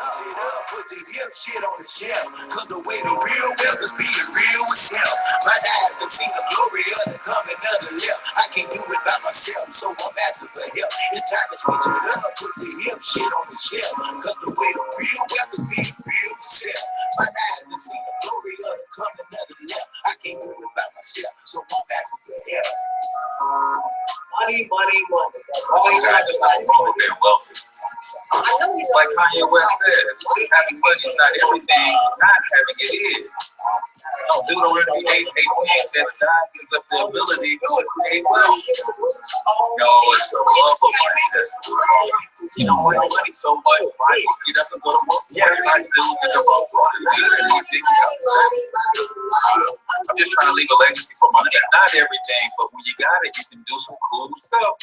Put the hip shit on the shelf, cause the way the real wealth is being real with self. My eyes have seen the glory of the coming of the left. I can't do it by myself, so I'm asking for help. It's time to switch it up, put the hip shit on the shelf, cause the way the real wealth is being real with self. My eyes have seen the glory of the coming of the left. I can't do it by myself, so I'm asking for help. Money. All you guys are not wrong with being wealthy. Like Kanye West says, having money is not everything, not having it is. No, Deuteronomy 8:18 says God gives us the ability to create wealth. No, it's the love of money that's you don't want money so much, right? You have to go to work. Yeah, it's not doing the wrong part. I'm just trying to leave a legacy for money. It's not everything, but when you got it, you can do some cool stuff.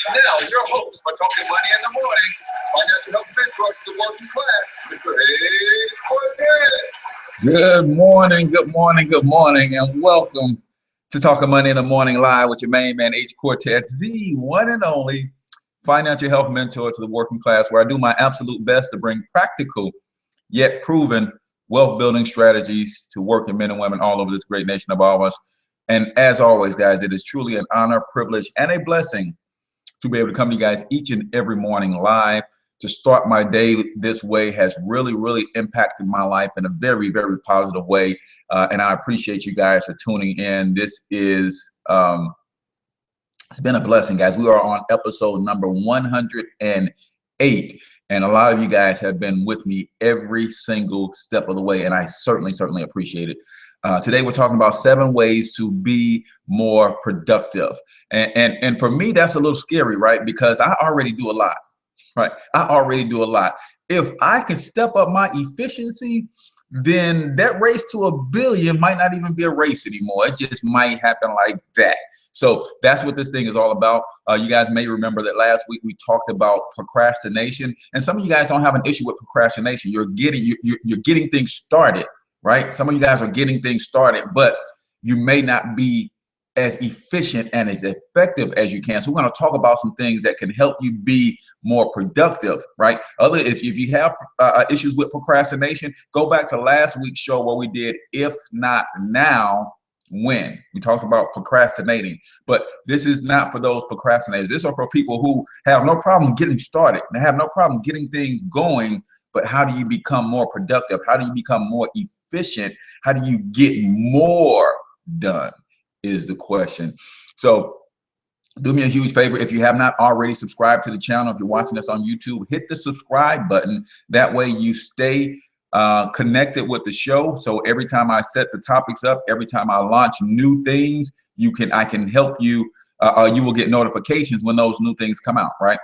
And now, your host for Talking Money in the Morning, financial health mentor to the working class, Mr. H Cortez. Good morning, and welcome to Talking Money in the Morning Live with your main man, H Cortez, the one and only financial health mentor to the working class, where I do my absolute best to bring practical yet proven wealth building strategies to working men and women all over this great nation of ours. And as always, guys, it is truly an honor, privilege, and a blessing to be able to come to you guys each and every morning live. To start my day this way has really impacted my life in a very positive way. And I appreciate you guys for tuning in. This is, it's been a blessing, guys. We are on episode number 108. And a lot of you guys have been with me every single step of the way. And I certainly appreciate it. Today, we're talking about 7 ways to be more productive. And for me, that's a little scary, right? Because I already do a lot, right? I already do a lot. If I can step up my efficiency, then that race to $1 billion might not even be a race anymore. It just might happen like that. So that's what this thing is all about. You guys may remember that last week we talked about procrastination. And some of you guys don't have an issue with procrastination. You're getting things started. Right? Some of you guys are getting things started, but you may not be as efficient and as effective as you can. So we're going to talk about some things that can help you be more productive, right? If you have issues with procrastination, go back to last week's show where we did If Not Now, When. We talked about procrastinating, but this is not for those procrastinators. This is for people who have no problem getting started. They have no problem getting things going. But how do you become more productive? How do you become more efficient? How do you get more done is the question. So do me a huge favor. If you have not already subscribed to the channel, if you're watching us on YouTube, hit the subscribe button. That way you stay connected with the show. So every time I set the topics up, every time I launch new things, I can help you. You will get notifications when those new things come out, right?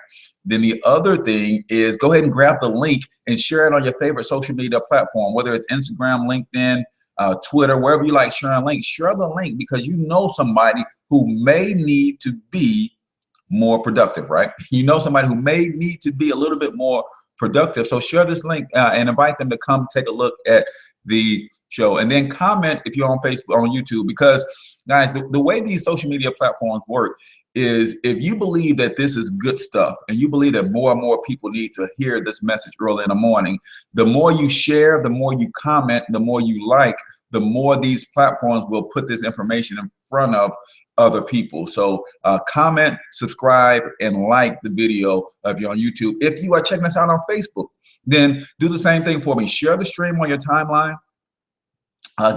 Then the other thing is go ahead and grab the link and share it on your favorite social media platform, whether it's Instagram, LinkedIn, Twitter, wherever you like sharing links. Share the link because you know somebody who may need to be more productive, right? You know somebody who may need to be a little bit more productive. So share this link and invite them to come take a look at the show. And then comment if you're on Facebook, on YouTube, because guys, the way these social media platforms work is if you believe that this is good stuff and you believe that more and more people need to hear this message early in the morning, the more you share, the more you comment, the more you like, the more these platforms will put this information in front of other people. So comment, subscribe, and like the video if you're on YouTube. If you are checking us out on Facebook, then do the same thing for me. Share the stream on your timeline.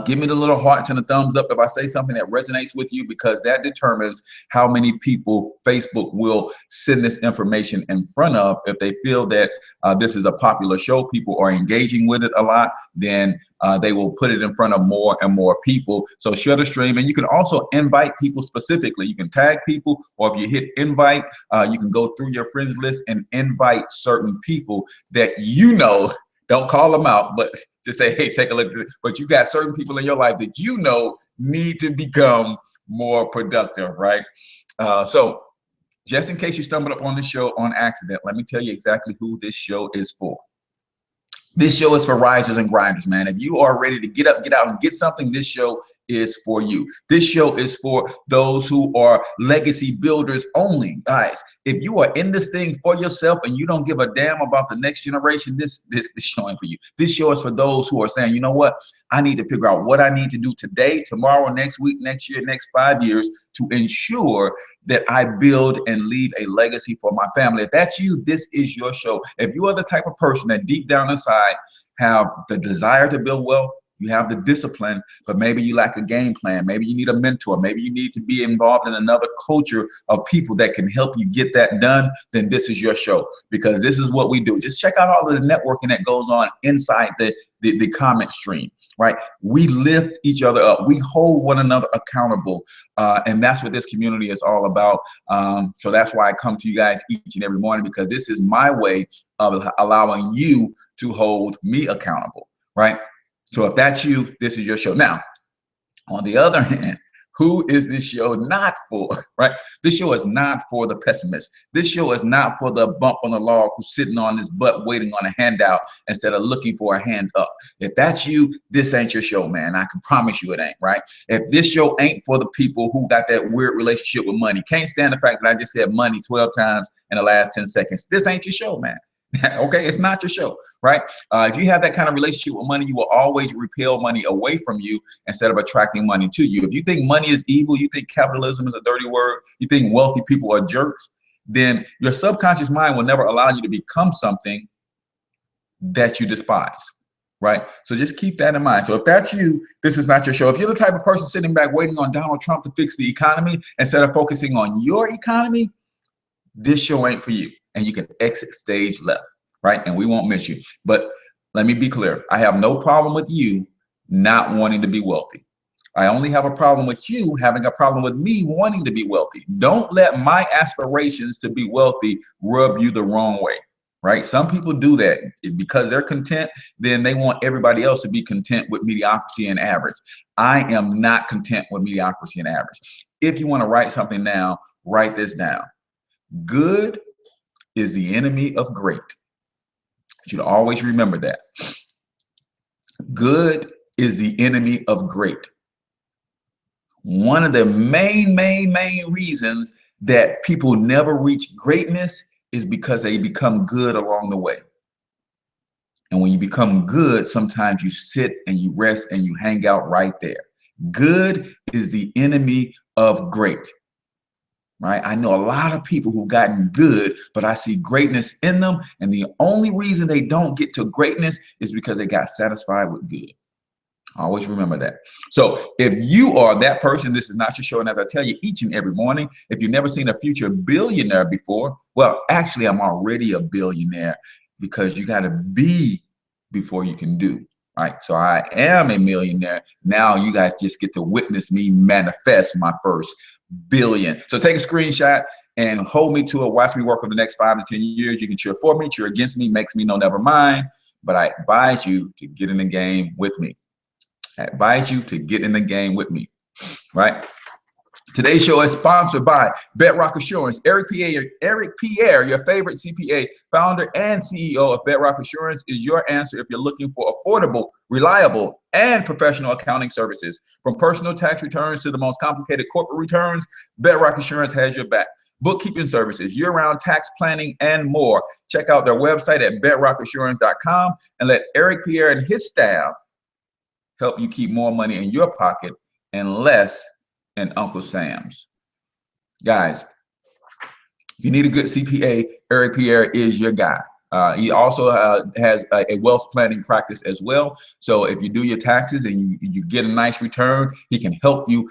Give me the little hearts and the thumbs up if I say something that resonates with you, because that determines how many people Facebook will send this information in front of. If they feel that this is a popular show, people are engaging with it a lot, then they will put it in front of more and more people. So share the stream, and you can also invite people specifically. You can tag people, or if you hit invite, you can go through your friends list and invite certain people that you know. Don't call them out, but to say, hey, take a look at this. But you got certain people in your life that you know need to become more productive, right? So just in case you stumbled up on this show on accident, let me tell you exactly who this show is for. This show is for risers and grinders, man. If you are ready to get up, get out, and get something, this show is for you. This show is for those who are legacy builders only. Guys, if you are in this thing for yourself and you don't give a damn about the next generation, this show ain't for you. This show is for those who are saying, you know what? I need to figure out what I need to do today, tomorrow, next week, next year, next 5 years to ensure that I build and leave a legacy for my family. If that's you, this is your show. If you are the type of person that deep down inside have the desire to build wealth, you have the discipline, but maybe you lack a game plan. Maybe you need a mentor. Maybe you need to be involved in another culture of people that can help you get that done. Then this is your show, because this is what we do. Just check out all of the networking that goes on inside the comment stream, right? We lift each other up. We hold one another accountable. And that's what this community is all about. So that's why I come to you guys each and every morning, because this is my way of allowing you to hold me accountable, right? So if that's you, this is your show. Now, on the other hand, who is this show not for, right? This show is not for the pessimist. This show is not for the bump on the log who's sitting on his butt waiting on a handout instead of looking for a hand up. If that's you, this ain't your show, man. I can promise you it ain't, right? If this show ain't for the people who got that weird relationship with money, can't stand the fact that I just said money 12 times in the last 10 seconds, this ain't your show, man. Okay, it's not your show, right? If you have that kind of relationship with money, you will always repel money away from you instead of attracting money to you. If you think money is evil, you think capitalism is a dirty word, you think wealthy people are jerks, then your subconscious mind will never allow you to become something that you despise, right? So just keep that in mind. So if that's you, this is not your show. If you're the type of person sitting back waiting on Donald Trump to fix the economy instead of focusing on your economy, this show ain't for you. And you can exit stage left, right? And we won't miss you. But let me be clear. I have no problem with you not wanting to be wealthy. I only have a problem with you having a problem with me wanting to be wealthy. Don't let my aspirations to be wealthy rub you the wrong way, right? Some people do that because they're content. Then they want everybody else to be content with mediocrity and average. I am not content with mediocrity and average. If you want to write something down, write this down. Good is the enemy of great. You should always remember that. Good is the enemy of great. One of the main reasons that people never reach greatness is because they become good along the way. And when you become good, sometimes you sit and you rest and you hang out right there. Good is the enemy of great. Right? I know a lot of people who've gotten good, but I see greatness in them. And the only reason they don't get to greatness is because they got satisfied with good. Always remember that. So if you are that person, this is not your show. And as I tell you each and every morning, if you've never seen a future billionaire before, well, actually, I'm already a billionaire, because you got to be before you can do. Right. So I am a millionaire. Now you guys just get to witness me manifest my first billion. So take a screenshot and hold me to it. Watch me work for the next 5 to 10 years. You can cheer for me, cheer against me, makes me know never mind. But I advise you to get in the game with me. I advise you to get in the game with me. Right. Today's show is sponsored by Bedrock Assurance. Eric Pierre, your favorite CPA, founder and CEO of Bedrock Assurance, is your answer if you're looking for affordable, reliable, and professional accounting services. From personal tax returns to the most complicated corporate returns, Bedrock Assurance has your back. Bookkeeping services, year-round tax planning, and more. Check out their website at bedrockassurance.com and let Eric Pierre and his staff help you keep more money in your pocket and less in Uncle Sam's. Guys, if you need a good CPA, Eric Pierre is your guy. He also has a wealth planning practice as well. So if you do your taxes and you get a nice return, he can help you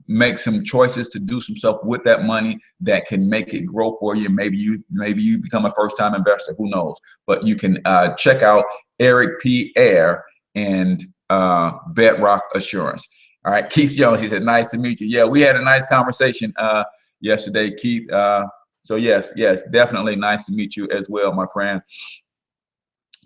make some choices to do some stuff with that money that can make it grow for you. Maybe you become a first-time investor, who knows? But you can check out Eric Pierre and Bedrock Assurance. All right, Keith Jones, he said, nice to meet you. Yeah, we had a nice conversation yesterday, Keith. So yes, definitely nice to meet you as well, my friend.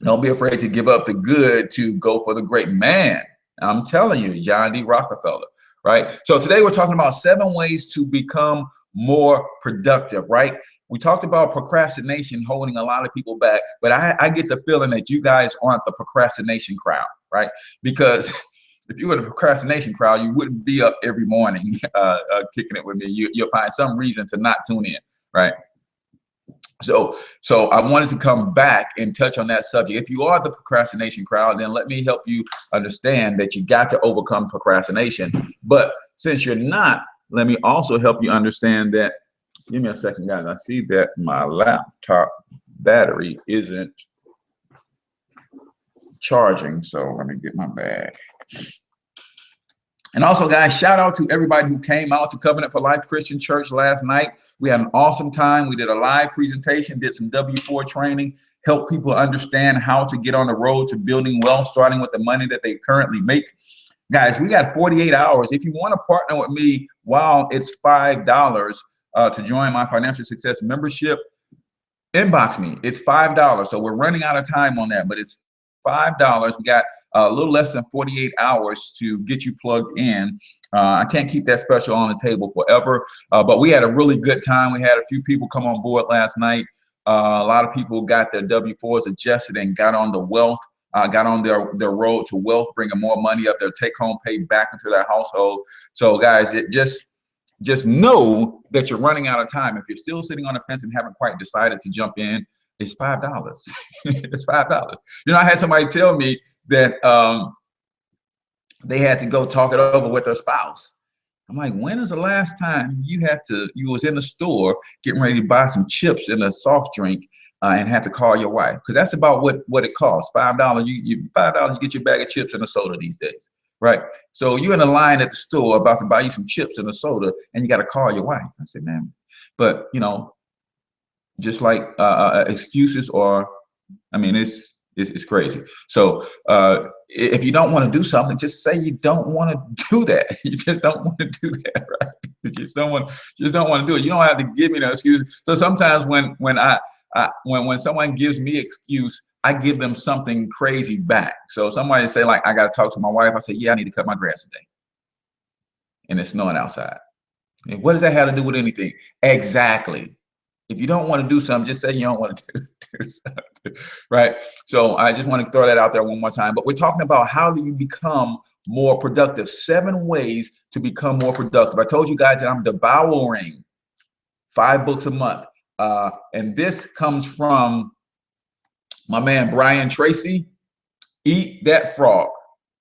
Don't be afraid to give up the good to go for the great. Man, I'm telling you, John D. Rockefeller, right? So today we're talking about 7 ways to become more productive, right? we talked about procrastination holding a lot of people back, but I get the feeling that you guys aren't the procrastination crowd, right? Because if you were the procrastination crowd, you wouldn't be up every morning kicking it with me. You'll find some reason to not tune in, right? So I wanted to come back and touch on that subject. If you are the procrastination crowd, then let me help you understand that you got to overcome procrastination. But since you're not, let me also help you understand that. Give me a second, guys. I see that my laptop battery isn't charging, so let me get my bag. And also, guys, shout out to everybody who came out to Covenant for Life Christian Church last night. We had an awesome time. We did a live presentation, did some W-4 training, helped people understand how to get on the road to building wealth, starting with the money that they currently make. Guys, we got 48 hours. If you want to partner with me, while it's $5 to join my financial success membership, inbox me. It's $5. So we're running out of time on that, but it's $5. We got a little less than 48 hours to get you plugged in. I can't keep that special on the table forever, but we had a really good time. We had a few people come on board last night. A lot of people got their W-4s adjusted and got on the wealth, got on their road to wealth, bringing more money up, their take-home pay back into their household. So guys, just know that you're running out of time. If you're still sitting on the fence and haven't quite decided to jump in, it's $5. It's $5. You know, I had somebody tell me that they had to go talk it over with their spouse. I'm like, when is the last time you was in the store getting ready to buy some chips and a soft drink and had to call your wife? Because that's about what it costs. $5. You get your bag of chips and a soda these days, right? So you're in a line at the store about to buy you some chips and a soda, and you got to call your wife. I said, man, but you know, just like excuses are, I mean, it's crazy. So if you don't want to do something, just say you don't want to do that. You just don't want to do that, right? You just don't want to do it. You don't have to give me no excuse. So sometimes when someone gives me excuse, I give them something crazy back. So somebody say like, I got to talk to my wife. I say, yeah, I need to cut my grass today, and it's snowing outside. And what does that have to do with anything? Exactly. If you don't want to do something, just say you don't want to do something, right? So I just want to throw that out there one more time. But we're talking about how do you become more productive? 7 ways to become more productive. I told you guys that I'm devouring 5 books a month. And this comes from my man, Brian Tracy. Eat That Frog.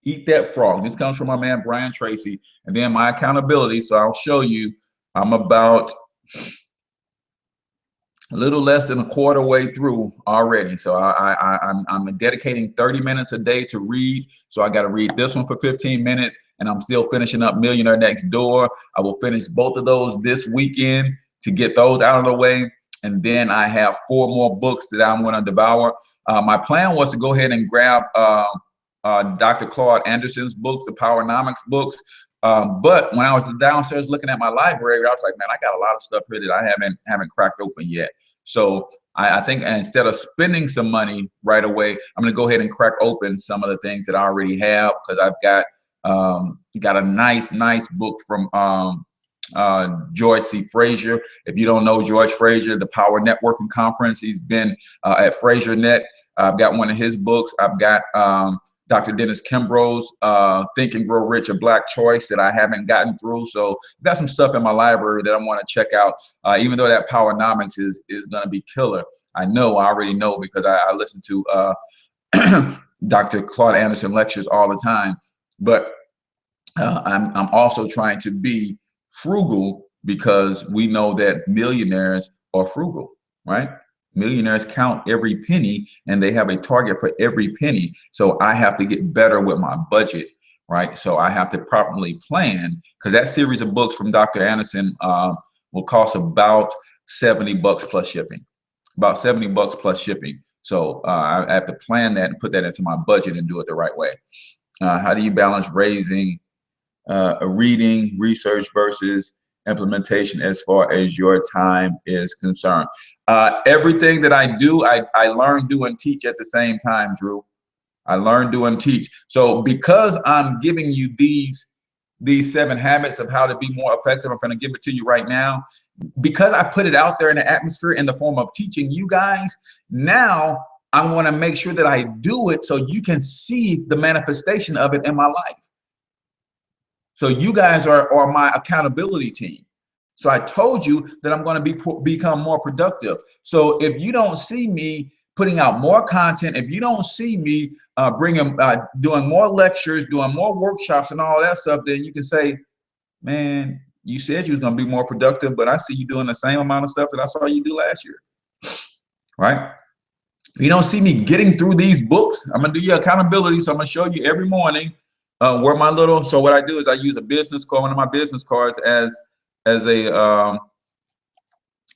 Eat That Frog. This comes from my man, Brian Tracy. And then my accountability. So I'll show you, I'm about a little less than a quarter way through already. So I'm dedicating 30 minutes a day to read. So I got to read this one for 15 minutes, and I'm still finishing up Millionaire Next Door. I will finish both of those this weekend to get those out of the way. And then I have 4 more books that I'm going to devour. My plan was to go ahead and grab Dr. Claude Anderson's books, the Powernomics books. But when I was downstairs looking at my library, I was like, man, I got a lot of stuff here that I haven't cracked open yet. So I think instead of spending some money right away, I'm going to go ahead and crack open some of the things that I already have, because I've got a nice book from George C. Frazier. If you don't know George Frazier, the Power Networking Conference, he's been at FrazierNet. I've got one of his books. I've got Dr. Dennis Kimbrough's Think and Grow Rich, A Black Choice, that I haven't gotten through. So I've got some stuff in my library that I want to check out, even though that Powernomics is going to be killer. I already know, because I listen to Dr. Claude Anderson lectures all the time. But I'm also trying to be frugal, because we know that millionaires are frugal, right? Millionaires count every penny, and they have a target for every penny. So I have to get better with my budget, right? So I have to properly plan, because that series of books from Dr. Anderson will cost about $70 plus shipping, about $70 plus shipping. So I have to plan that and put that into my budget and do it the right way. How do you balance raising reading, research versus implementation as far as your time is concerned? Everything that I do, I learn, do, and teach at the same time, Drew. I learn, do, and teach. So because I'm giving you these 7 habits of how to be more effective, I'm going to give it to you right now. because I put it out there in the atmosphere in the form of teaching you guys, now I want to make sure that I do it so you can see the manifestation of it in my life. So you guys are my accountability team. So I told you that I'm going to become more productive. So if you don't see me putting out more content, if you don't see me doing more lectures, doing more workshops and all that stuff, then you can say, man, you said you was going to be more productive, but I see you doing the same amount of stuff that I saw you do last year, right? If you don't see me getting through these books, I'm going to do your accountability. So I'm going to show you every morning where my little, so what I do is I use a business card, one of my business cards as a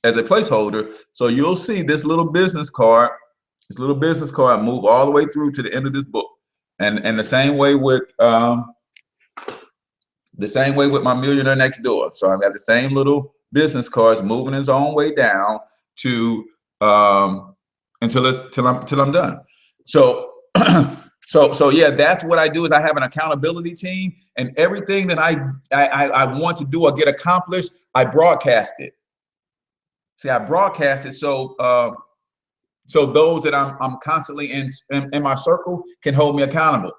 placeholder. So you'll see this little business card move all the way through to the end of this book. And the same way with my Millionaire Next Door. So I've got the same little business cards moving its own way down to until I'm done. So so yeah, that's what I do. Is I have an accountability team, and everything that I want to do or get accomplished, I broadcast it. See, I broadcast it so so those that I'm constantly in my circle can hold me accountable.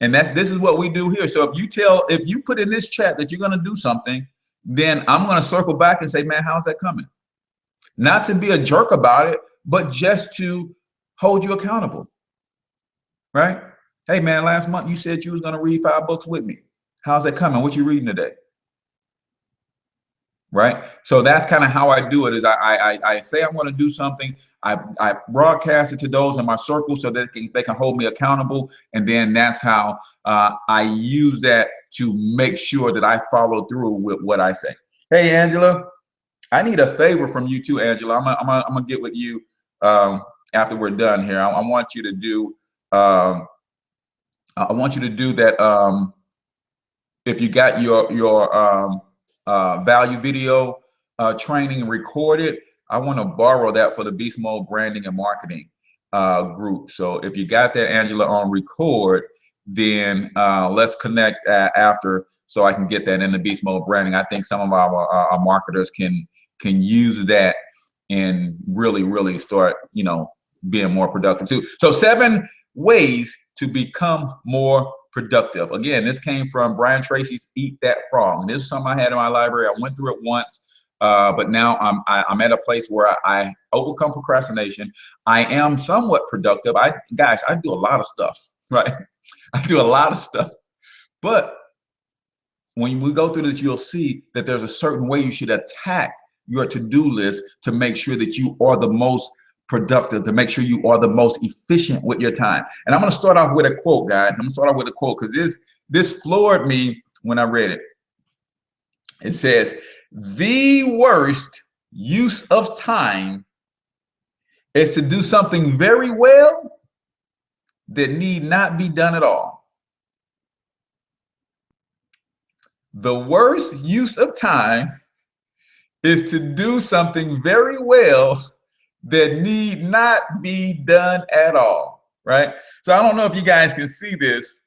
And this is what we do here. So if you put in this chat that you're going to do something, then I'm going to circle back and say, man, how's that coming? Not to be a jerk about it, but just to hold you accountable, right? Hey, man, last month you said you was going to read 5 books with me. How's that coming? What you reading today? Right? So that's kind of how I do it. Is I say I'm going to do something. I broadcast it to those in my circle so that they can hold me accountable. And then that's how I use that to make sure that I follow through with what I say. Hey, Angela, I need a favor from you too, Angela. I'm gonna get with you after we're done here. I want you to do that. If you got your value video training and record it, I want to borrow that for the Beast Mode branding and marketing group. So if you got that, Angela, on record, then let's connect after so I can get that in the Beast Mode branding. I think some of our marketers can use that and really start, being more productive too. So 7 ways to become more productive. Again, this came from Brian Tracy's Eat That Frog. And this is something I had in my library. I went through it once, but now I'm at a place where I overcome procrastination. I am somewhat productive. Guys, I do a lot of stuff, right? I do a lot of stuff. But when we go through this, you'll see that there's a certain way you should attack your to-do list to make sure that you are the most productive, to make sure you are the most efficient with your time. And I'm going to start off with a quote, guys. I'm going to start off with a quote because this floored me when I read it. It says, the worst use of time is to do something very well that need not be done at all. The worst use of time is to do something very well that need not be done at all, right? So I don't know if you guys can see this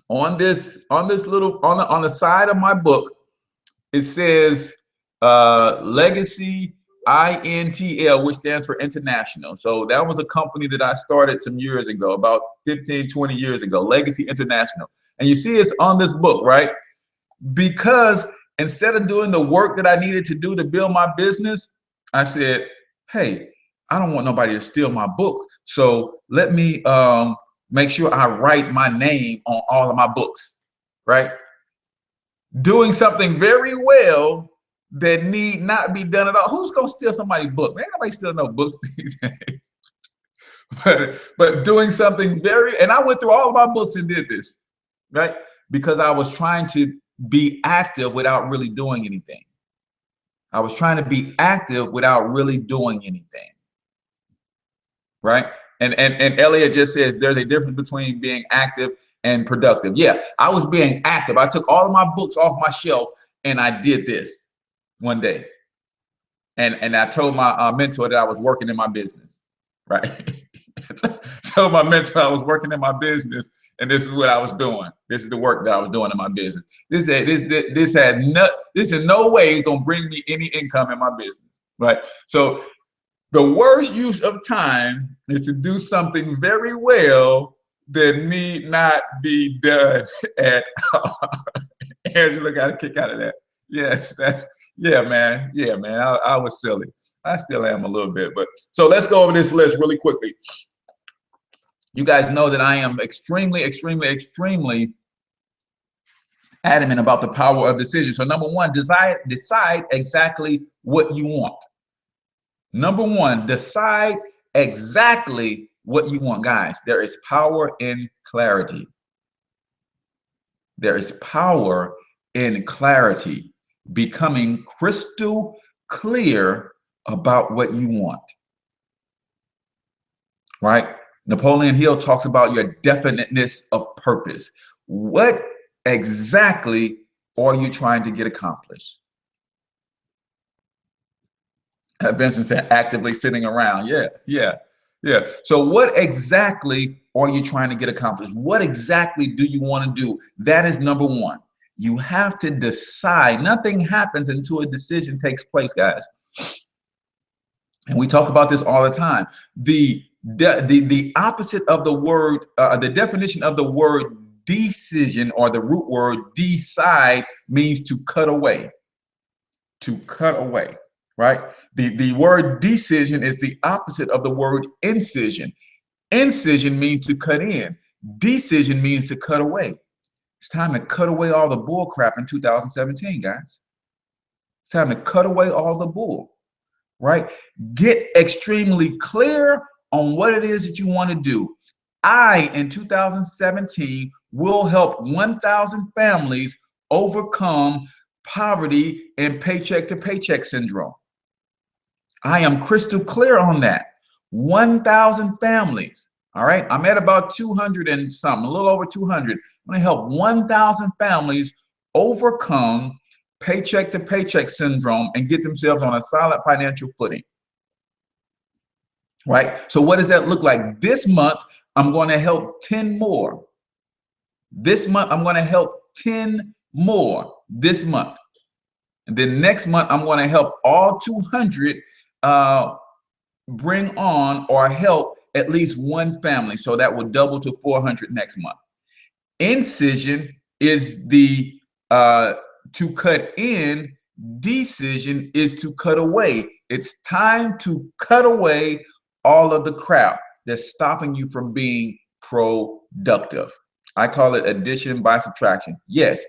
on the side of my book. It says Legacy INTL, which stands for international. So that was a company that I started some years ago, about 15, 20 years ago, Legacy International. And you see it's on this book, right? Because instead of doing the work that I needed to do to build my business, I said, hey, I don't want nobody to steal my books. So let me make sure I write my name on all of my books, right? Doing something very well that need not be done at all. Who's gonna steal somebody's book? Man, nobody steal no books these days. But doing something and I went through all of my books and did this, right? Because I was trying to be active without really doing anything. I was trying to be active without really doing anything, right? And Elliot just says there's a difference between being active and productive. Yeah, I was being active. I took all of my books off my shelf and I did this one day. And I told my mentor that I was working in my business, right? So my mentor, I was working in my business, and this is what I was doing. This is the work that I was doing in my business. This in no way gonna bring me any income in my business, right? So the worst use of time is to do something very well that need not be done at all. Angela got a kick out of that. Yes, yeah, man. Yeah, man. I was silly. I still am a little bit, but so let's go over this list really quickly. You guys know that I am extremely, extremely, extremely adamant about the power of decision. So number one, decide exactly what you want. Number one, decide exactly what you want. Guys, there is power in clarity. There is power in clarity, becoming crystal clear about what you want, right? Napoleon Hill talks about your definiteness of purpose. What exactly are you trying to get accomplished? Vincent said, actively sitting around. Yeah. So what exactly are you trying to get accomplished? What exactly do you want to do? That is number one. You have to decide. Nothing happens until a decision takes place, guys. And we talk about this all the time. The opposite of the word, the definition of the word decision, or the root word decide, means to cut away. To cut away, right? The word decision is the opposite of the word incision. Incision means to cut in. Decision means to cut away. It's time to cut away all the bull crap in 2017, guys. It's time to cut away all the bull, right? Get extremely clear on what it is that you want to do. In 2017, will help 1,000 families overcome poverty and paycheck to paycheck syndrome. I am crystal clear on that. 1,000 families. All right. I'm at about 200 and something, a little over 200. I'm going to help 1,000 families overcome paycheck to paycheck syndrome and get themselves on a solid financial footing. Right. So what does that look like? This month, I'm going to help 10 more. This month, I'm going to help 10 more this month. And then next month, I'm going to help all 200 bring on or help at least one family. So that will double to 400 next month. Incision is the to cut in. Decision is to cut away. It's time to cut away all of the crap that's stopping you from being productive. I call it addition by subtraction. Yes.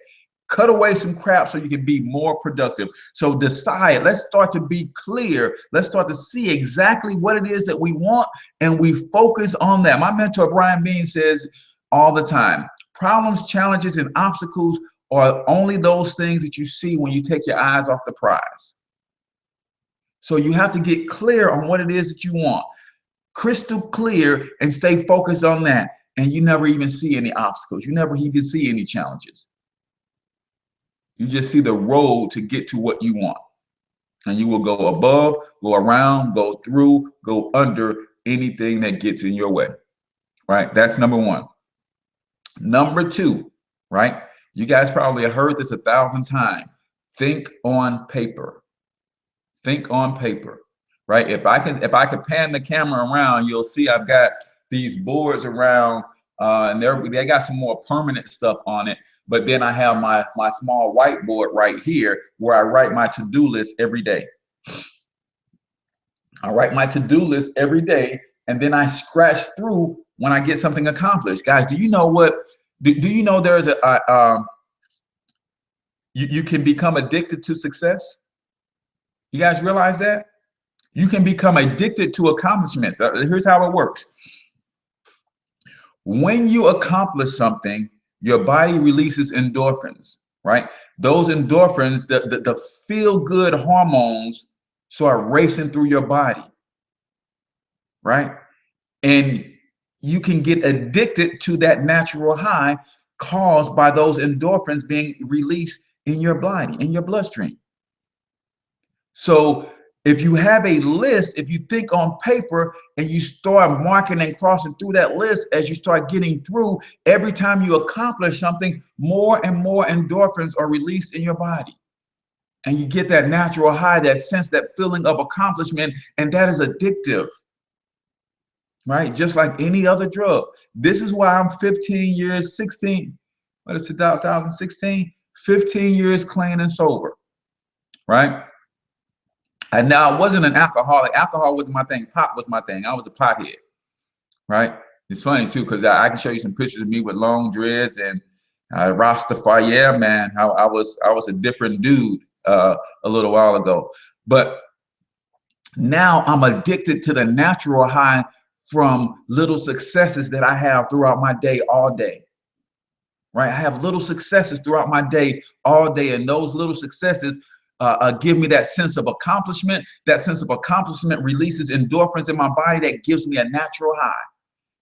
Cut away some crap so you can be more productive. So decide. Let's start to be clear. Let's start to see exactly what it is that we want, and we focus on that. My mentor, Brian Bean, says all the time, problems, challenges, and obstacles are only those things that you see when you take your eyes off the prize. So you have to get clear on what it is that you want. Crystal clear, and stay focused on that. And you never even see any obstacles. You never even see any challenges. You just see the road to get to what you want. And you will go above, go around, go through, go under anything that gets in your way. Right? That's number one. Number two, right? You guys probably have heard this 1,000 times. Think on paper. Think on paper. Right? If I could pan the camera around, you'll see I've got these boards around, and they got some more permanent stuff on it. But then I have my small whiteboard right here where I write my to-do list every day. I write my to-do list every day, and then I scratch through when I get something accomplished. Guys, do you know what? Do you know there's you can become addicted to success? You guys realize that? You can become addicted to accomplishments. Here's how it works. When you accomplish something, your body releases endorphins, right? Those endorphins, the feel-good hormones, start racing through your body, right? And you can get addicted to that natural high caused by those endorphins being released in your body, in your bloodstream. So If you have a list, if you think on paper and you start marking and crossing through that list as you start getting through, every time you accomplish something, more and more endorphins are released in your body. And you get that natural high, that sense, that feeling of accomplishment, and that is addictive, right? Just like any other drug. This is why I'm 15 years, 16, what is it, 2016? 15 years clean and sober, right? And now I wasn't an alcoholic. Alcohol wasn't my thing. Pop was my thing. I was a pothead, right? It's funny too, because I can show you some pictures of me with long dreads and Rastafari. Yeah, man, I was a different dude a little while ago. But now I'm addicted to the natural high from little successes that I have throughout my day all day. Right? I have little successes throughout my day all day, and those little successes give me that sense of accomplishment. That sense of accomplishment releases endorphins in my body that gives me a natural high.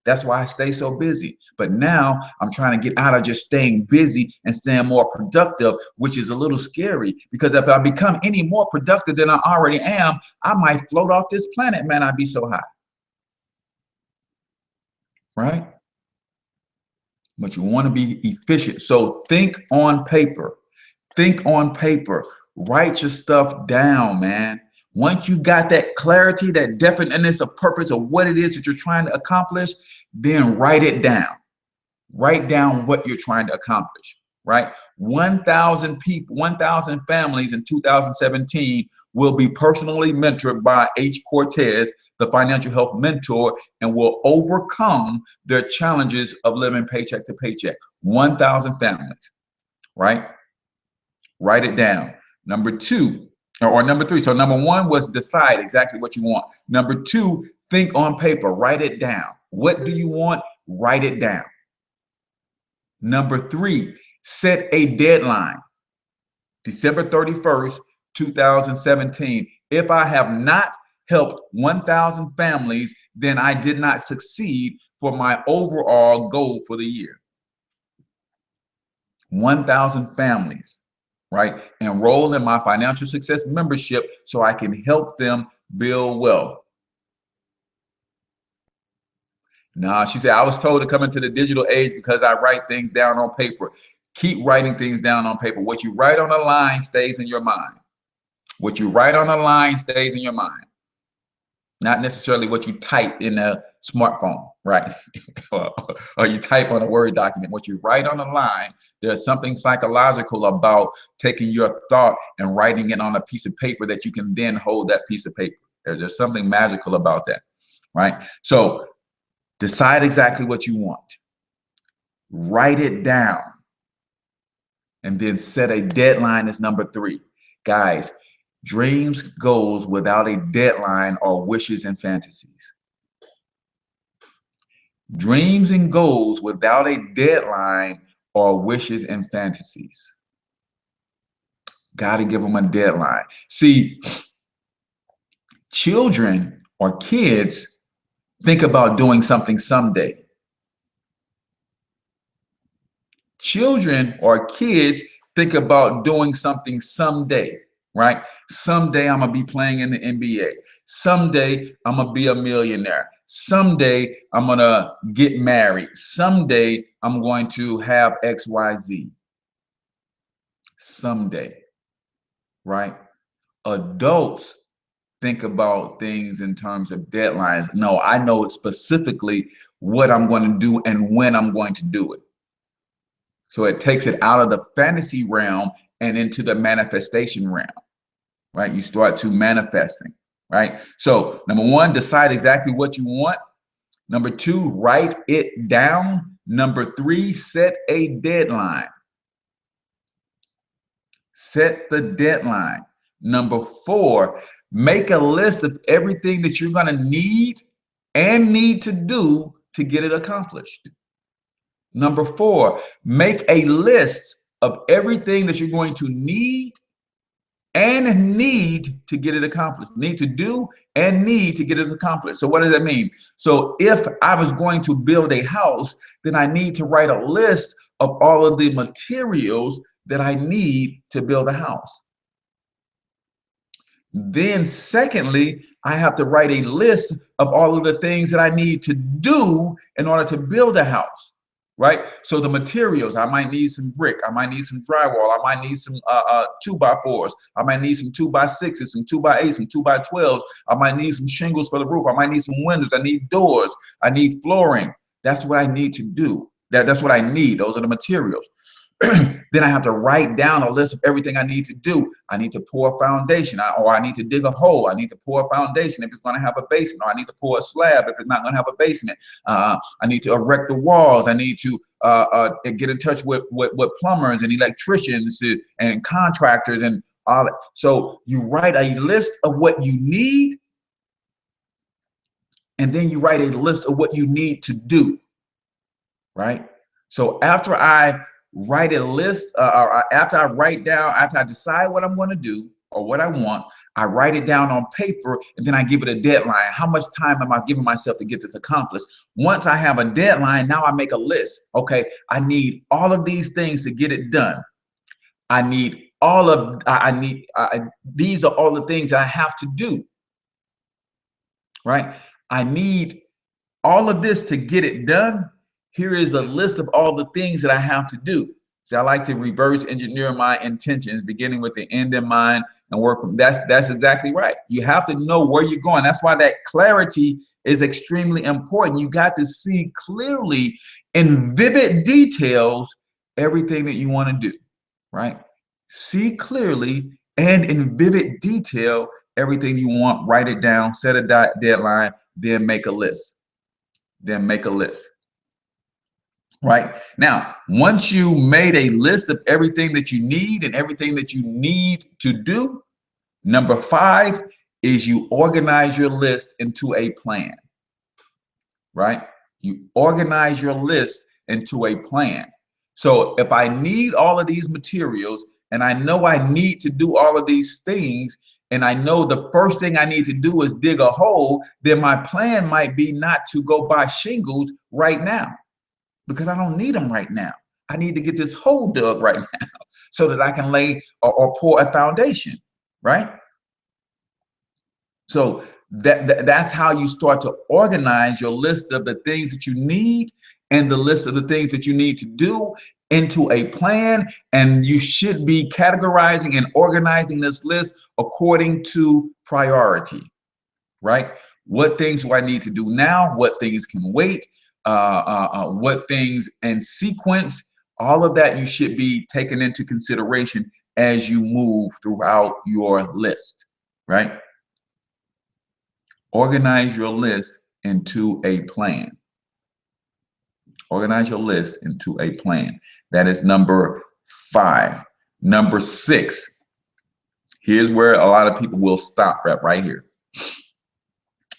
That's why I stay so busy. But now I'm trying to get out of just staying busy and staying more productive, which is a little scary, because if I become any more productive than I already am, I might float off this planet, man. I'd be so high. Right? But you want to be efficient. So think on paper. Think on paper. Write your stuff down, man. Once you got that clarity, that definiteness of purpose of what it is that you're trying to accomplish, then write it down. Write down what you're trying to accomplish, right? 1,000 people, 1,000 families in 2017 will be personally mentored by H Cortez, the financial health mentor, and will overcome their challenges of living paycheck to paycheck. 1,000 families, right? Write it down. Number two, or number three. So number one was decide exactly what you want. Number two, think on paper, write it down. What do you want? Write it down. Number three, set a deadline. December 31st, 2017. If I have not helped 1,000 families, then I did not succeed for my overall goal for the year. 1,000 families, right? Enroll in my financial success membership so I can help them build wealth. Nah, she said, I was told to come into the digital age because I write things down on paper. Keep writing things down on paper. What you write on a line stays in your mind. What you write on a line stays in your mind. Not necessarily what you type in a smartphone, right? or you type on a Word document. What you write on a line, there's something psychological about taking your thought and writing it on a piece of paper that you can then hold that piece of paper. There's something magical about that, right? So decide exactly what you want. Write it down. And then set a deadline as number three. Guys, dreams, goals without a deadline are wishes and fantasies. Dreams and goals without a deadline are wishes and fantasies. Got to give them a deadline. See, children or kids think about doing something someday. Children or kids think about doing something someday, right? Someday I'm going to be playing in the NBA. Someday I'm going to be a millionaire. Someday I'm going to get married. Someday I'm going to have XYZ. Someday, right? Adults think about things in terms of deadlines. No, I know specifically what I'm going to do and when I'm going to do it. So it takes it out of the fantasy realm and into the manifestation realm, right? You start to manifesting, right? So number one, decide exactly what you want. Number two, write it down. Number three, set a deadline. Set the deadline. Number four, make a list of everything that you're going to need to do to get it accomplished. Number four, make a list of everything that you're going to need to get it accomplished. Need to do and need to get it accomplished. So what does that mean? So if I was going to build a house, then I need to write a list of all of the materials that I need to build a house. Then secondly, I have to write a list of all of the things that I need to do in order to build a house, right? So the materials, I might need some brick, I might need some drywall, I might need some 2x4s, I might need some 2x6s, some 2x8s, some 2x12s, I might need some shingles for the roof, I might need some windows, I need doors, I need flooring. That's what I need to do. That's what I need. Those are the materials. Then I have to write down a list of everything I need to do. I need to pour a foundation, or I need to dig a hole. I need to pour a foundation if it's going to have a basement, or I need to pour a slab if it's not going to have a basement. I need to erect the walls. I need to get in touch with plumbers and electricians and contractors and all that. So you write a list of what you need, and then you write a list of what you need to do, right? So after I write a list, or after I decide what I'm going to do or what I want, I write it down on paper, and then I give it a deadline. How much time am I giving myself to get this accomplished? Once I have a deadline, now I make a list. Okay, I need all of these things to get it done. These are all the things that I have to do, right? I need all of this to get it done. Here is a list of all the things that I have to do. So I like to reverse engineer my intentions, beginning with the end in mind, and work from that's exactly right. You have to know where you're going. That's why that clarity is extremely important. You got to see clearly in vivid details everything that you want to do, right? See clearly and in vivid detail everything you want. Write it down, set a deadline, then make a list. Then make a list. Right now, once you made a list of everything that you need and everything that you need to do, number 5 is you organize your list into a plan. Right? You organize your list into a plan. So if I need all of these materials and I know I need to do all of these things, and I know the first thing I need to do is dig a hole, then my plan might be not to go buy shingles right now, because I don't need them right now. I need to get this hole dug right now so that I can lay or pour a foundation, right? So that's how you start to organize your list of the things that you need and the list of the things that you need to do into a plan. And you should be categorizing and organizing this list according to priority, right? What things do I need to do now? What things can wait? What things in sequence? All of that you should be taken into consideration as you move throughout your list, right? Organize your list into a plan. Organize your list into a plan. That is number 5. Number 6. Here's where a lot of people will stop right here.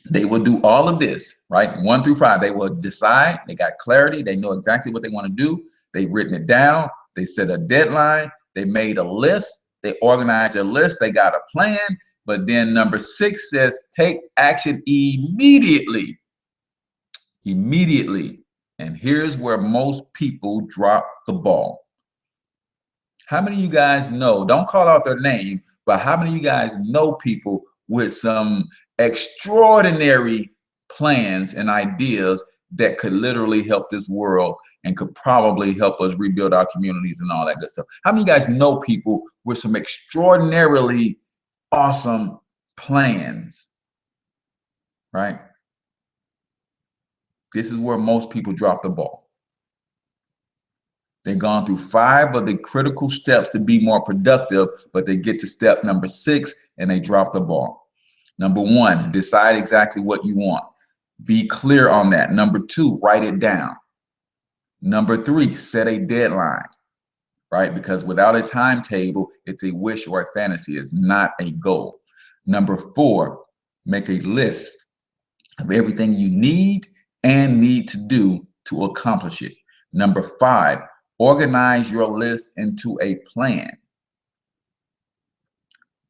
They will do all of this, right? 1 through 5. They will decide, they got clarity, they know exactly what they want to do. They've written it down, they set a deadline, they made a list, they organized their list, they got a plan. But then number 6 says, take action immediately. Immediately. And here's where most people drop the ball. How many of you guys know, don't call out their name, but how many of you guys know people with some extraordinary plans and ideas that could literally help this world and could probably help us rebuild our communities and all that good stuff? How many of you guys know people with some extraordinarily awesome plans, right? This is where most people drop the ball. They've gone through 5 of the critical steps to be more productive, but they get to step number 6 and they drop the ball. Number 1, decide exactly what you want. Be clear on that. Number 2, write it down. Number 3, set a deadline, right? Because without a timetable, it's a wish or a fantasy. It's not a goal. Number 4, make a list of everything you need and need to do to accomplish it. Number 5, organize your list into a plan.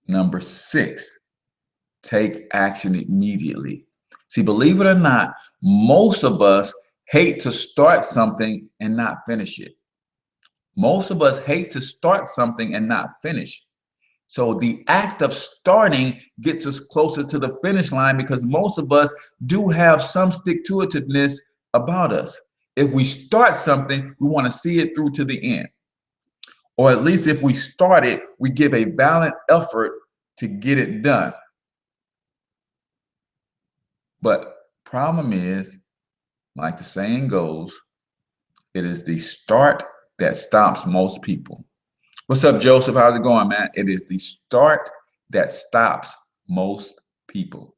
Number 6, take action immediately. See, believe it or not, most of us hate to start something and not finish it. Most of us hate to start something and not finish. So the act of starting gets us closer to the finish line because most of us do have some stick-to-itiveness about us. If we start something, we want to see it through to the end. Or at least if we start it, we give a valiant effort to get it done. But problem is, like the saying goes, it is the start that stops most people. What's up, Joseph? How's it going, man? It is the start that stops most people.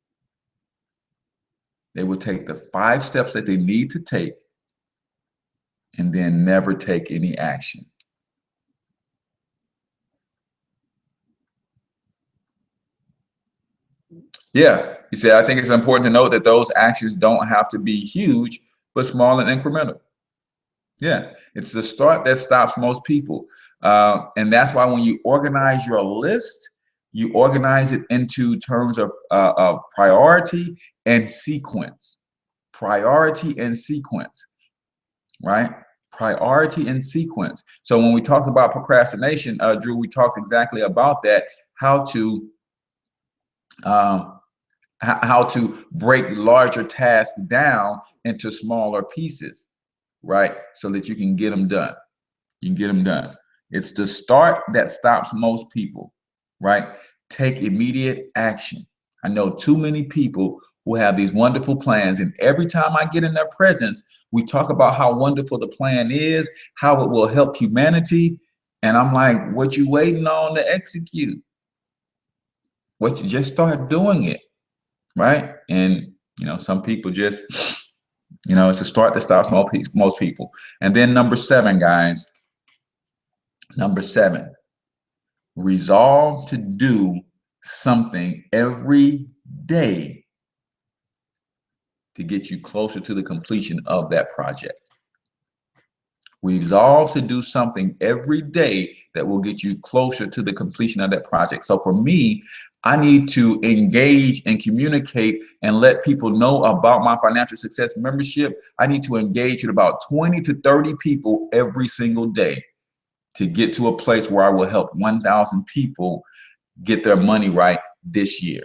They will take the 5 steps that they need to take and then never take any action. Yeah, he said, I think it's important to note that those actions don't have to be huge, but small and incremental. Yeah, it's the start that stops most people. And that's why when you organize your list, you organize it into terms of priority and sequence. Priority and sequence, right? Priority and sequence. So when we talked about procrastination, Drew, we talked exactly about that, how to break larger tasks down into smaller pieces, right? So that you can get them done. You can get them done. It's the start that stops most people, right? Take immediate action. I know too many people who have these wonderful plans, and every time I get in their presence, we talk about how wonderful the plan is, how it will help humanity, and I'm like, what you waiting on to execute? What you just start doing it, right? And you know, some people just, you know, it's a start that stops most people. And then number 7, guys. Number 7, resolve to do something every day to get you closer to the completion of that project. Resolve to do something every day that will get you closer to the completion of that project. So for me, I need to engage and communicate and let people know about my financial success membership. I need to engage with about 20 to 30 people every single day to get to a place where I will help 1,000 people get their money right this year.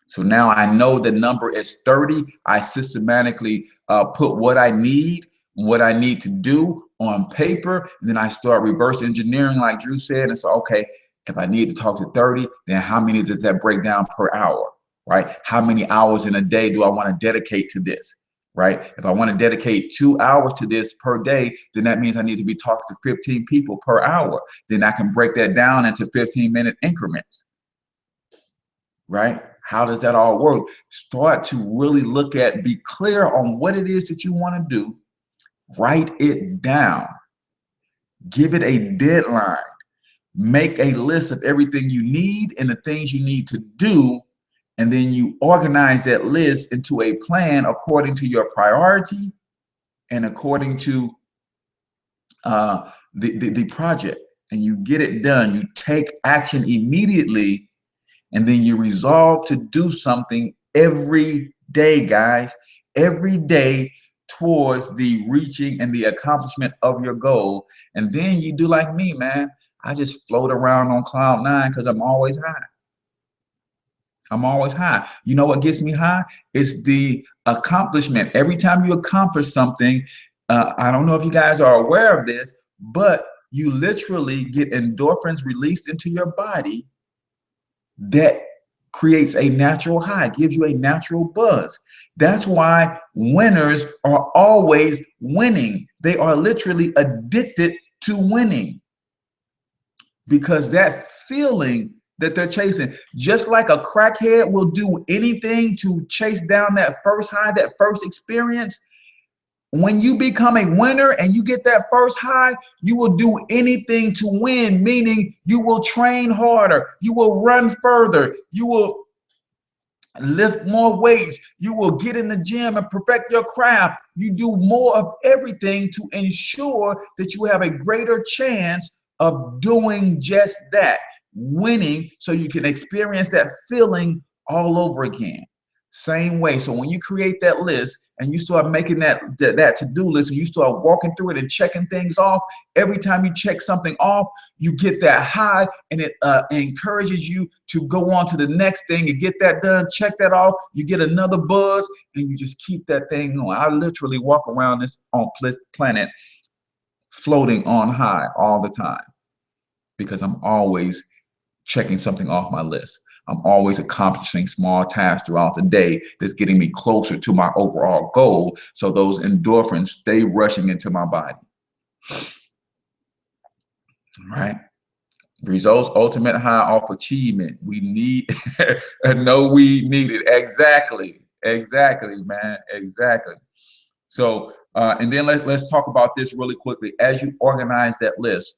So now I know the number is 30. I systematically put what I need to do on paper. And then I start reverse engineering, like Drew said. And so, okay, if I need to talk to 30, then how many does that break down per hour, right? How many hours in a day do I want to dedicate to this, right? If I want to dedicate 2 hours to this per day, then that means I need to be talking to 15 people per hour. Then I can break that down into 15-minute increments, right? How does that all work? Start to really look at, be clear on what it is that you want to do. Write it down. Give it a deadline. Make a list of everything you need and the things you need to do. And then you organize that list into a plan according to your priority and according to the project. And you get it done. You take action immediately. And then you resolve to do something every day, guys, every day towards the reaching and the accomplishment of your goal. And then you do like me, man. I just float around on cloud 9 because I'm always high. I'm always high. You know what gets me high? It's the accomplishment. Every time you accomplish something, I don't know if you guys are aware of this, but you literally get endorphins released into your body that creates a natural high, gives you a natural buzz. That's why winners are always winning. They are literally addicted to winning because that feeling that they're chasing, just like a crackhead will do anything to chase down that first high, that first experience. When you become a winner and you get that first high, you will do anything to win, meaning you will train harder, you will run further, you will lift more weights, you will get in the gym and perfect your craft. You do more of everything to ensure that you have a greater chance of doing just that, winning, so you can experience that feeling all over again. Same way. So when you create that list and you start making that to-do list, and you start walking through it and checking things off, every time you check something off, you get that high, and it encourages you to go on to the next thing and get that done, check that off, you get another buzz, and you just keep that thing going. I literally walk around this planet floating on high all the time because I'm always checking something off my list. I'm always accomplishing small tasks throughout the day that's getting me closer to my overall goal, so those endorphins stay rushing into my body. All right. Results, ultimate high off achievement. We need, no, we need it. Exactly, man, exactly. So, and then let's talk about this really quickly. As you organize that list,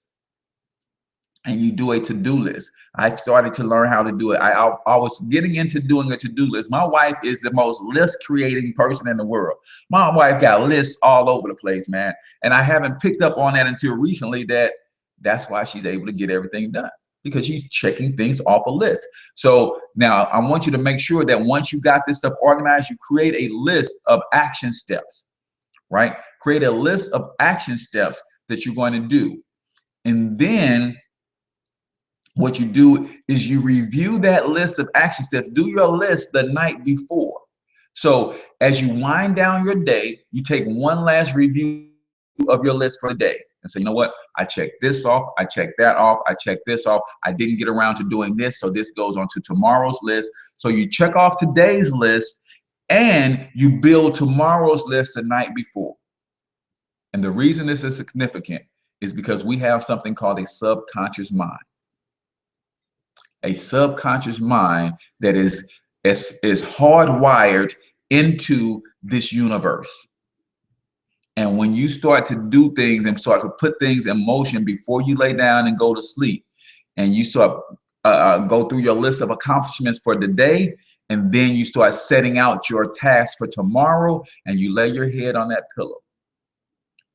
and you do a to-do list. I started to learn how to do it. I was getting into doing a to-do list. My wife is the most list creating person in the world. My wife got lists all over the place, man. And I haven't picked up on that until recently, that's why she's able to get everything done, because she's checking things off a list. So now I want you to make sure that once you got this stuff organized, you create a list of action steps, right? Create a list of action steps that you're going to do. And then what you do is you review that list of action steps. Do your list the night before. So as you wind down your day, you take one last review of your list for the day and say, you know what? I checked this off. I checked that off. I checked this off. I didn't get around to doing this, so this goes on to tomorrow's list. So you check off today's list and you build tomorrow's list the night before. And the reason this is significant is because we have something called a subconscious mind. A subconscious mind that is hardwired into this universe. And when you start to do things and start to put things in motion before you lay down and go to sleep, and you start go through your list of accomplishments for the day, and then you start setting out your tasks for tomorrow, and you lay your head on that pillow,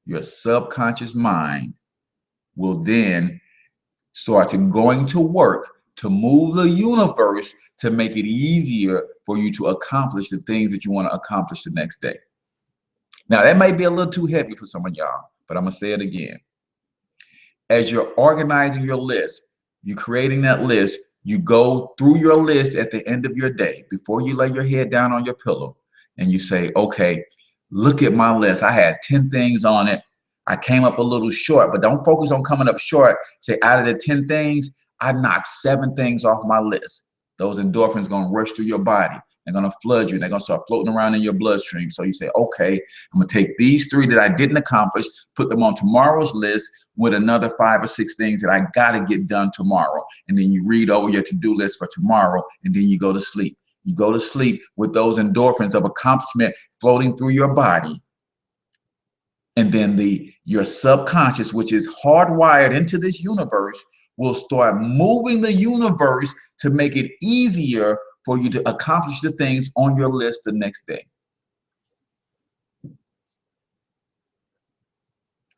your subconscious mind will then start to going to work to move the universe to make it easier for you to accomplish the things that you want to accomplish the next day. Now, that might be a little too heavy for some of y'all, but I'm going to say it again. As you're organizing your list, you're creating that list, you go through your list at the end of your day, before you lay your head down on your pillow, and you say, okay, look at my list. I had 10 things on it. I came up a little short, but don't focus on coming up short. Say, out of the 10 things, I knocked 7 things off my list. Those endorphins going to rush through your body. They're going to flood you. They're going to start floating around in your bloodstream. So you say, okay, I'm going to take these 3 that I didn't accomplish, put them on tomorrow's list with another 5 or 6 things that I got to get done tomorrow. And then you read over your to-do list for tomorrow, and then you go to sleep. You go to sleep with those endorphins of accomplishment floating through your body. And then your subconscious, which is hardwired into this universe, will start moving the universe to make it easier for you to accomplish the things on your list the next day.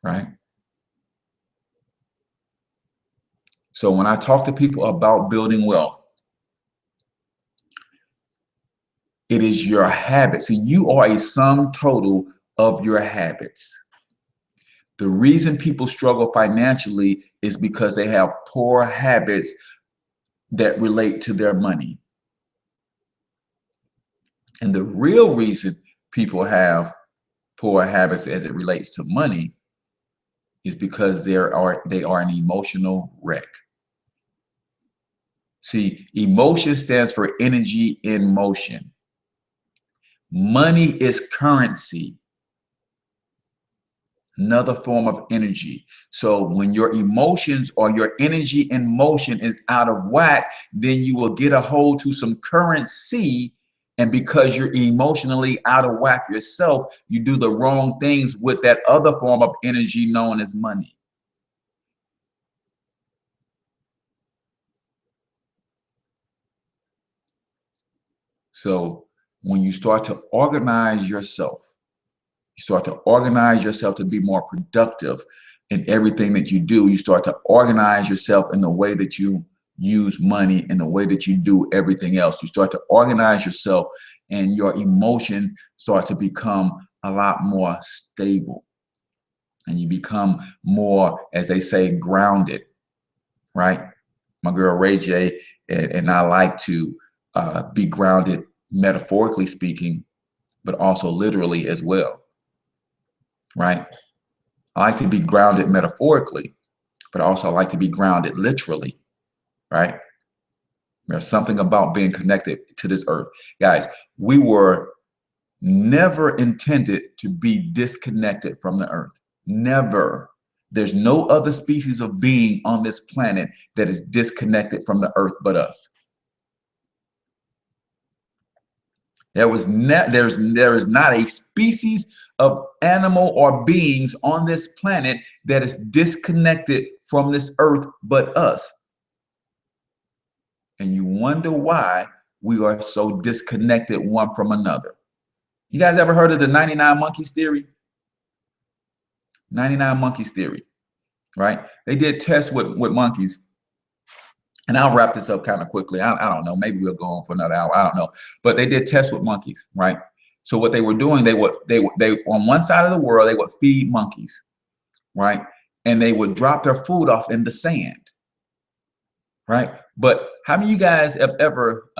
Right? So when I talk to people about building wealth, it is your habits. So you are a sum total of your habits. The reason people struggle financially is because they have poor habits that relate to their money. And the real reason people have poor habits as it relates to money is because they are an emotional wreck. See, emotion stands for energy in motion. Money is currency, another form of energy. So when your emotions or your energy in motion is out of whack, then you will get a hold to some currency. And because you're emotionally out of whack yourself, you do the wrong things with that other form of energy known as money. So when you start to organize yourself, you start to organize yourself to be more productive in everything that you do. You start to organize yourself in the way that you use money in the way that you do everything else. You start to organize yourself, and your emotions start to become a lot more stable. And you become more, as they say, grounded, right? My girl Ray J and I like to be grounded, metaphorically speaking, but also literally as well, right? I like to be grounded metaphorically, but also I like to be grounded literally, right? There's something about being connected to this earth. Guys, we were never intended to be disconnected from the earth. Never. There's no other species of being on this planet that is disconnected from the earth but us. There is not a species of animal or beings on this planet that is disconnected from this earth but us. And you wonder why we are so disconnected one from another. You guys ever heard of the 99 monkeys theory? 99 monkeys theory, right? They did tests with monkeys. And I'll wrap this up kind of quickly. I don't know. Maybe we'll go on for another hour. I don't know. But they did tests with monkeys, right? So what they were doing, they on one side of the world, they would feed monkeys, right? And they would drop their food off in the sand, right? But how many of you guys have ever,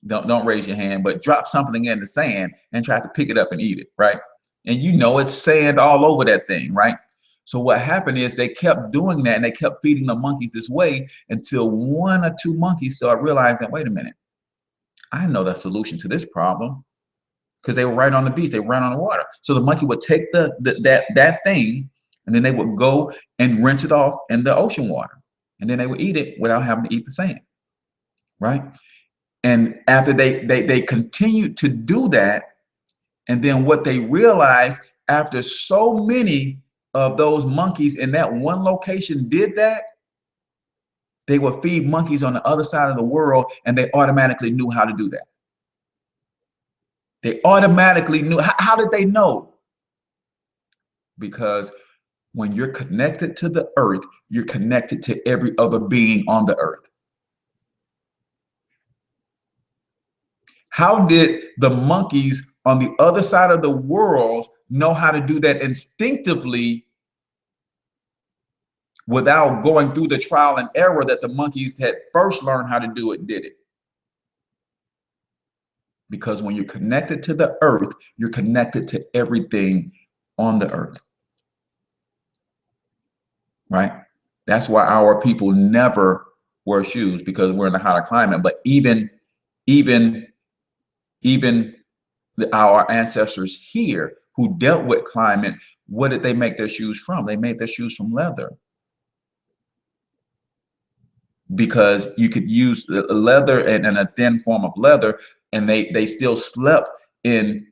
don't raise your hand, but drop something in the sand and try to pick it up and eat it, right? And you know it's sand all over that thing, right? So what happened is they kept doing that, and they kept feeding the monkeys this way until one or two monkeys started realizing, wait a minute, I know the solution to this problem, because they were right on the beach, they were right on the water. So the monkey would take that thing, and then they would go and rinse it off in the ocean water, and then they would eat it without having to eat the sand, right? And after they continued to do that, and then what they realized after so many of those monkeys in that one location did that, they would feed monkeys on the other side of the world, and they automatically knew how to do that. They automatically knew. How did they know? Because when you're connected to the earth, you're connected to every other being on the earth. How did the monkeys on the other side of the world know how to do that instinctively without going through the trial and error that the monkeys had first learned how to do it, did it? Because when you're connected to the earth, you're connected to everything on the earth, right? That's why our people never wear shoes, because we're in a hotter climate. But even our ancestors here who dealt with climate, what did they make their shoes from? They made their shoes from leather. Because you could use leather and a thin form of leather, and they still slept in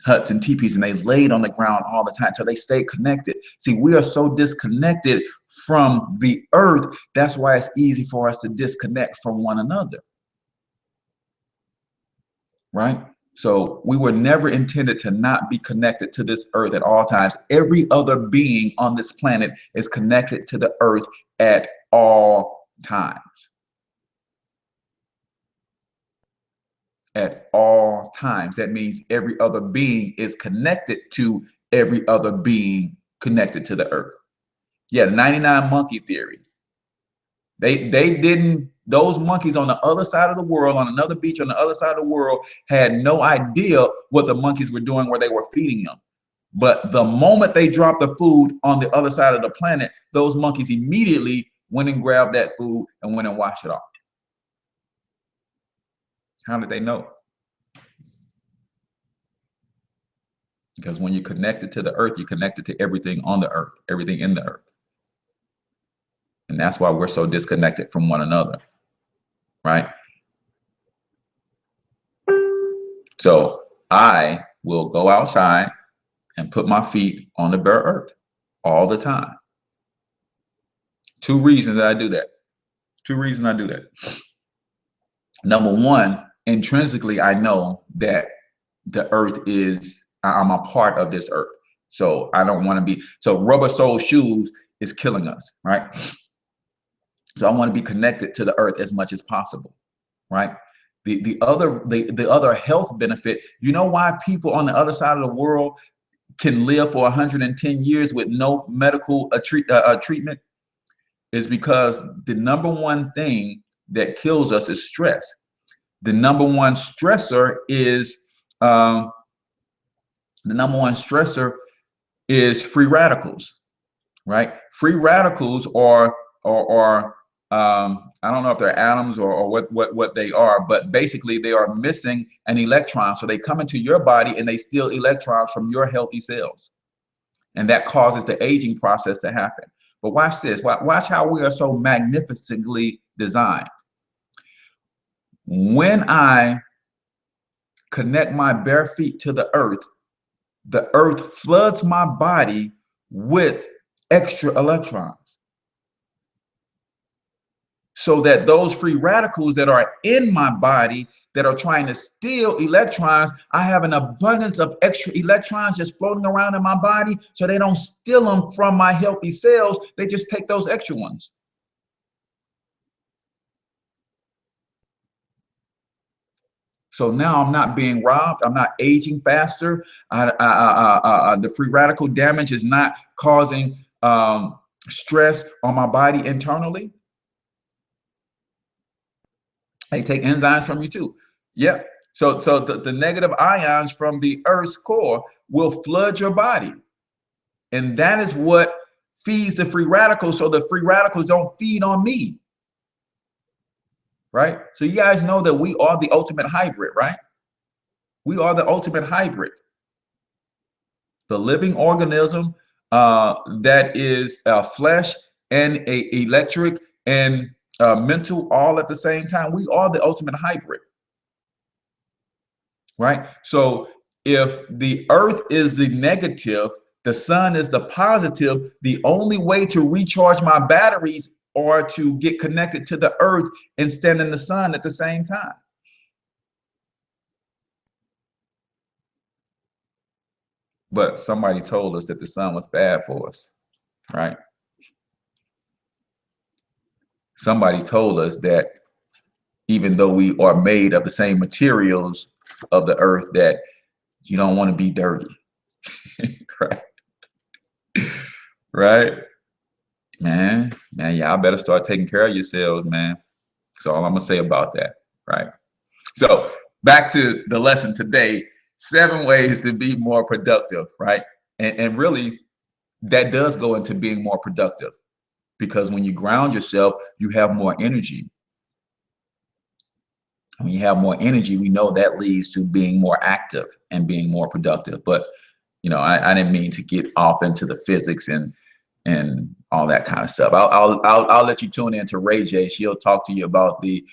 huts and teepees, and they laid on the ground all the time, so they stayed connected. See, we are so disconnected from the earth. That's why it's easy for us to disconnect from one another, right? So we were never intended to not be connected to this earth at all times. Every other being on this planet is connected to the earth at all times. At all times. That means every other being is connected to every other being connected to the earth. Yeah, 99 monkey theory. They didn't, those monkeys on the other side of the world, on another beach on the other side of the world, had no idea what the monkeys were doing where they were feeding them. But the moment they dropped the food on the other side of the planet, those monkeys immediately went and grabbed that food and went and washed it off. How did they know? Because when you're connected to the earth, you're connected to everything on the earth, everything in the earth. And that's why we're so disconnected from one another, right? So I will go outside and put my feet on the bare earth all the time. Two reasons that I do that. Two reasons I do that. Number one, intrinsically, I know that the earth is, I'm a part of this earth. So I don't want to be, so rubber sole shoes is killing us, right? So I want to be connected to the earth as much as possible, right? The other health benefit, you know why people on the other side of the world can live for 110 years with no medical treatment, is because the number one thing that kills us is stress. The number one stressor is free radicals, right? Free radicals are I don't know if they're atoms or what they are, but basically they are missing an electron. So they come into your body and they steal electrons from your healthy cells. And that causes the aging process to happen. But watch this. Watch how we are so magnificently designed. When I connect my bare feet to the earth floods my body with extra electrons. So that those free radicals that are in my body that are trying to steal electrons, I have an abundance of extra electrons just floating around in my body, so they don't steal them from my healthy cells. They just take those extra ones. So now I'm not being robbed. I'm not aging faster. The free radical damage is not causing stress on my body internally. They take enzymes from you too. Yep. So the negative ions from the Earth's core will flood your body. And that is what feeds the free radicals, so the free radicals don't feed on me. Right? So you guys know that we are the ultimate hybrid, right? We are the ultimate hybrid. The living organism that is flesh and electric and mental all at the same time. We are the ultimate hybrid, right? So if the earth is the negative, the sun is the positive, the only way to recharge my batteries are to get connected to the earth and stand in the sun at the same time. But somebody told us that the sun was bad for us, right? Somebody told us that even though we are made of the same materials of the earth, that you don't want to be dirty. Right? Right? Man, y'all better start taking care of yourselves, man. That's all I'm gonna say about that, right? So back to the lesson today, 7 ways to be more productive, right? And really, that does go into being more productive, because when you ground yourself, you have more energy. When you have more energy, we know that leads to being more active and being more productive. But you know, I didn't mean to get off into the physics and all that kind of stuff. I'll let you tune in to Ray J. She'll talk to you about the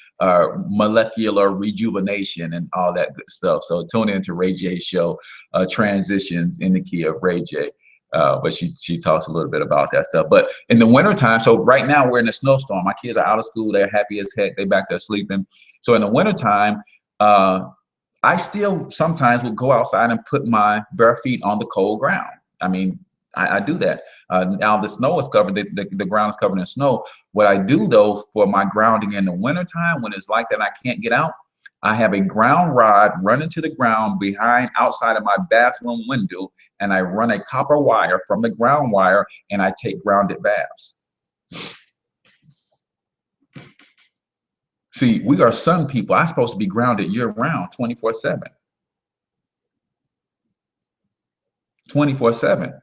molecular rejuvenation and all that good stuff. So tune in to Ray J's show, Transitions in the Key of Ray J. But she talks a little bit about that stuff. But in the wintertime, so right now we're in a snowstorm. My kids are out of school. They're happy as heck. They back there sleeping. So in the wintertime, I still sometimes will go outside and put my bare feet on the cold ground. I mean, I do that. Now the snow is covered, the ground is covered in snow. What I do though for my grounding in the wintertime, when it's like that, I can't get out, I have a ground rod running to the ground outside of my bathroom window, and I run a copper wire from the ground wire, and I take grounded baths. See, we are sun people. I'm supposed to be grounded year round, 24/7. 24/7.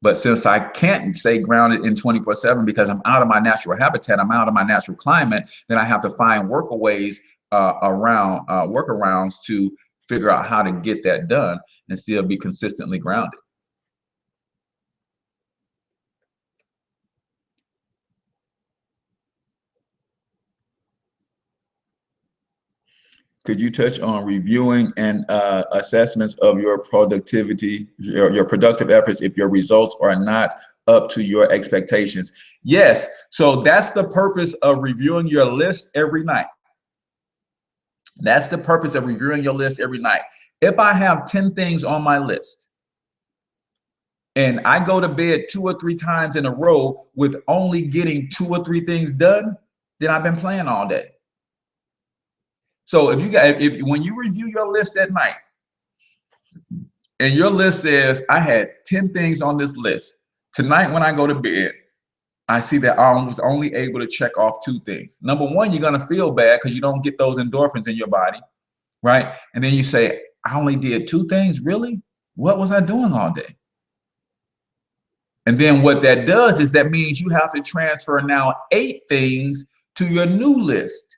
But since I can't stay grounded in 24/7 because I'm out of my natural habitat, I'm out of my natural climate, then I have to find workaways workarounds to figure out how to get that done and still be consistently grounded. Could you touch on reviewing and assessments of your productivity, your productive efforts if your results are not up to your expectations? Yes. So that's the purpose of reviewing your list every night. That's the purpose of reviewing your list every night. If I have 10 things on my list and I go to bed 2 or 3 times in a row with only getting 2 or 3 things done, then I've been playing all day. So if you got, when you review your list at night and your list says, I had 10 things on this list, tonight when I go to bed, I see that I was only able to check off 2 things. Number one, you're going to feel bad because you don't get those endorphins in your body, right? And then you say, I only did 2 things? Really? What was I doing all day? And then what that does is that means you have to transfer now 8 things to your new list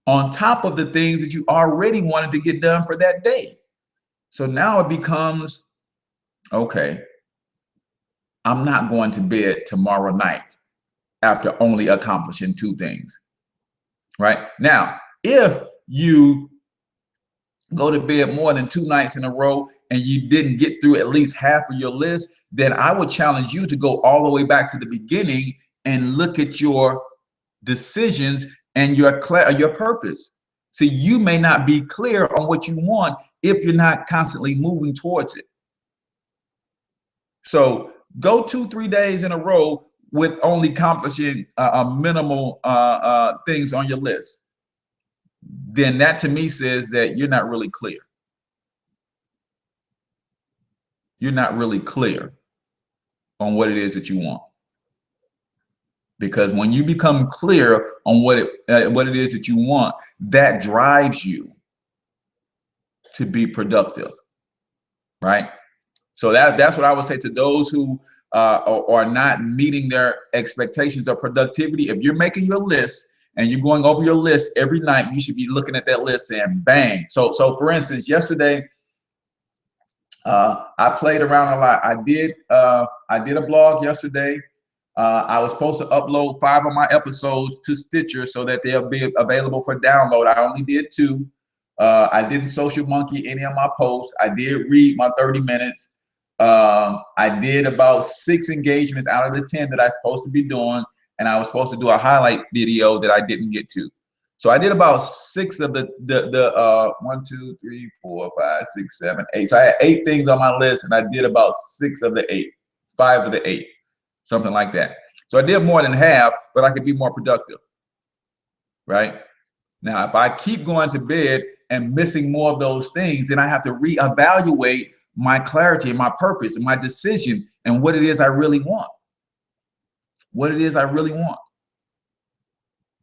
on top of the things that you already wanted to get done for that day. So now it becomes, okay, I'm not going to bed tomorrow night after only accomplishing 2 things, right? Now, if you go to bed more than 2 nights in a row and you didn't get through at least half of your list, then I would challenge you to go all the way back to the beginning and look at your decisions and your purpose. See, you may not be clear on what you want if you're not constantly moving towards it. So go 2-3 days in a row with only accomplishing minimal things on your list. Then that to me says that you're not really clear. You're not really clear on what it is that you want. Because when you become clear on what it is that you want, that drives you to be productive, right? So that's what I would say to those who are not meeting their expectations of productivity. If you're making your list and you're going over your list every night, you should be looking at that list saying, bang. So for instance, yesterday, I played around a lot. I did a blog yesterday. I was supposed to upload 5 of my episodes to Stitcher so that they'll be available for download. I only did 2. I didn't social monkey any of my posts. I did read my 30 minutes. I did about 6 engagements out of the 10 that I was supposed to be doing. And I was supposed to do a highlight video that I didn't get to. So I did about 6 of the 1, 2, 3, 4, 5, 6, 7, 8. So I had 8 things on my list and I did about 6 of the 8, 5 of the 8. Something like that. So I did more than half, but I could be more productive, right? Now, if I keep going to bed and missing more of those things, then I have to reevaluate my clarity and my purpose and my decision and what it is I really want. What it is I really want.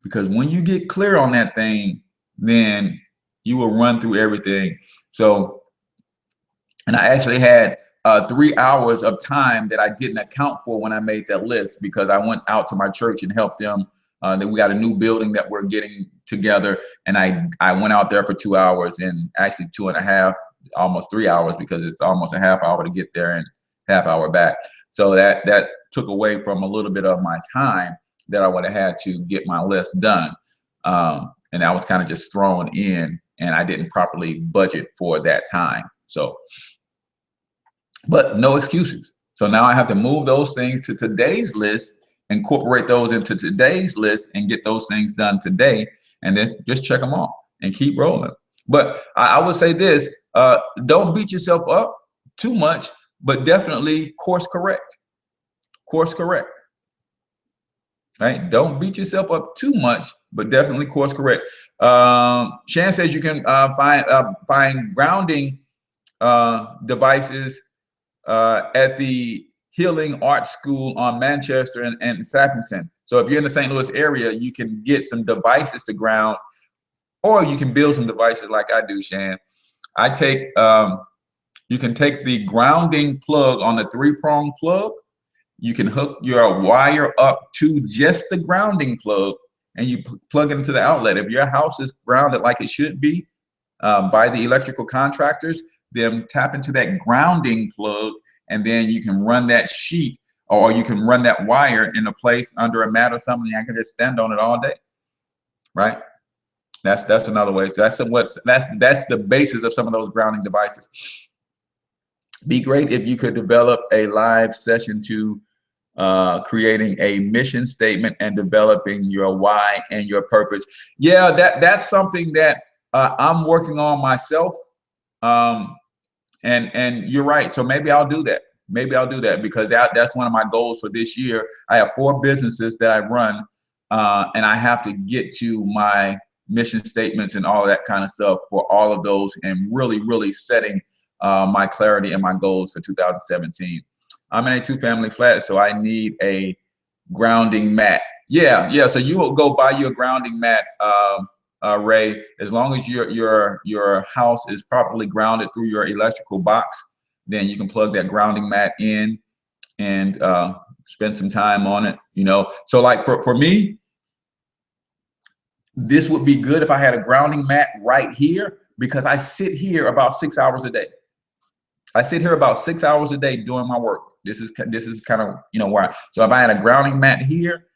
Because when you get clear on that thing, then you will run through everything. So, and I actually had 3 hours of time that I didn't account for when I made that list because I went out to my church and helped them. Then we got a new building that we're getting together, and I went out there for 2 hours and actually 2.5, almost 3 hours because it's almost a half hour to get there and half hour back. So that took away from a little bit of my time that I would have had to get my list done. And I was kind of just thrown in, and I didn't properly budget for that time. So. But no excuses. So now I have to move those things to today's list, incorporate those into today's list, and get those things done today, and then just check them off and keep rolling. But I would say this, don't beat yourself up too much, but definitely course correct. Course correct. Right? Don't beat yourself up too much, but definitely course correct. Shan says you can find grounding devices at the Healing Arts School on Manchester and Sappington. So if you're in the St. Louis area, you can get some devices to ground, or you can build some devices like I do, Shan. I take, you can take the grounding plug on the 3-prong plug. You can hook your wire up to just the grounding plug, and you plug it into the outlet. If your house is grounded like it should be by the electrical contractors, then tap into that grounding plug, and then you can run that sheet, or you can run that wire in a place under a mat or something. I can just stand on it all day, right? That's another way. So that's the basis of some of those grounding devices. Be great if you could develop a live session to creating a mission statement and developing your why and your purpose. Yeah, that's something that I'm working on myself. And you're right. So maybe I'll do that. Maybe I'll do that because that's one of my goals for this year. I have 4 businesses that I run, and I have to get to my mission statements and all that kind of stuff for all of those, and really setting my clarity and my goals for 2017. I'm in a 2-family flat, so I need a grounding mat. Yeah. So you will go buy you a grounding mat, Ray, as long as your house is properly grounded through your electrical box, then you can plug that grounding mat in and spend some time on it, you know. So like for me, this would be good if I had a grounding mat right here, because I sit here about 6 hours a day. I sit here about 6 hours a day doing my work. This is kind of, you know, why. So if I had a grounding mat here,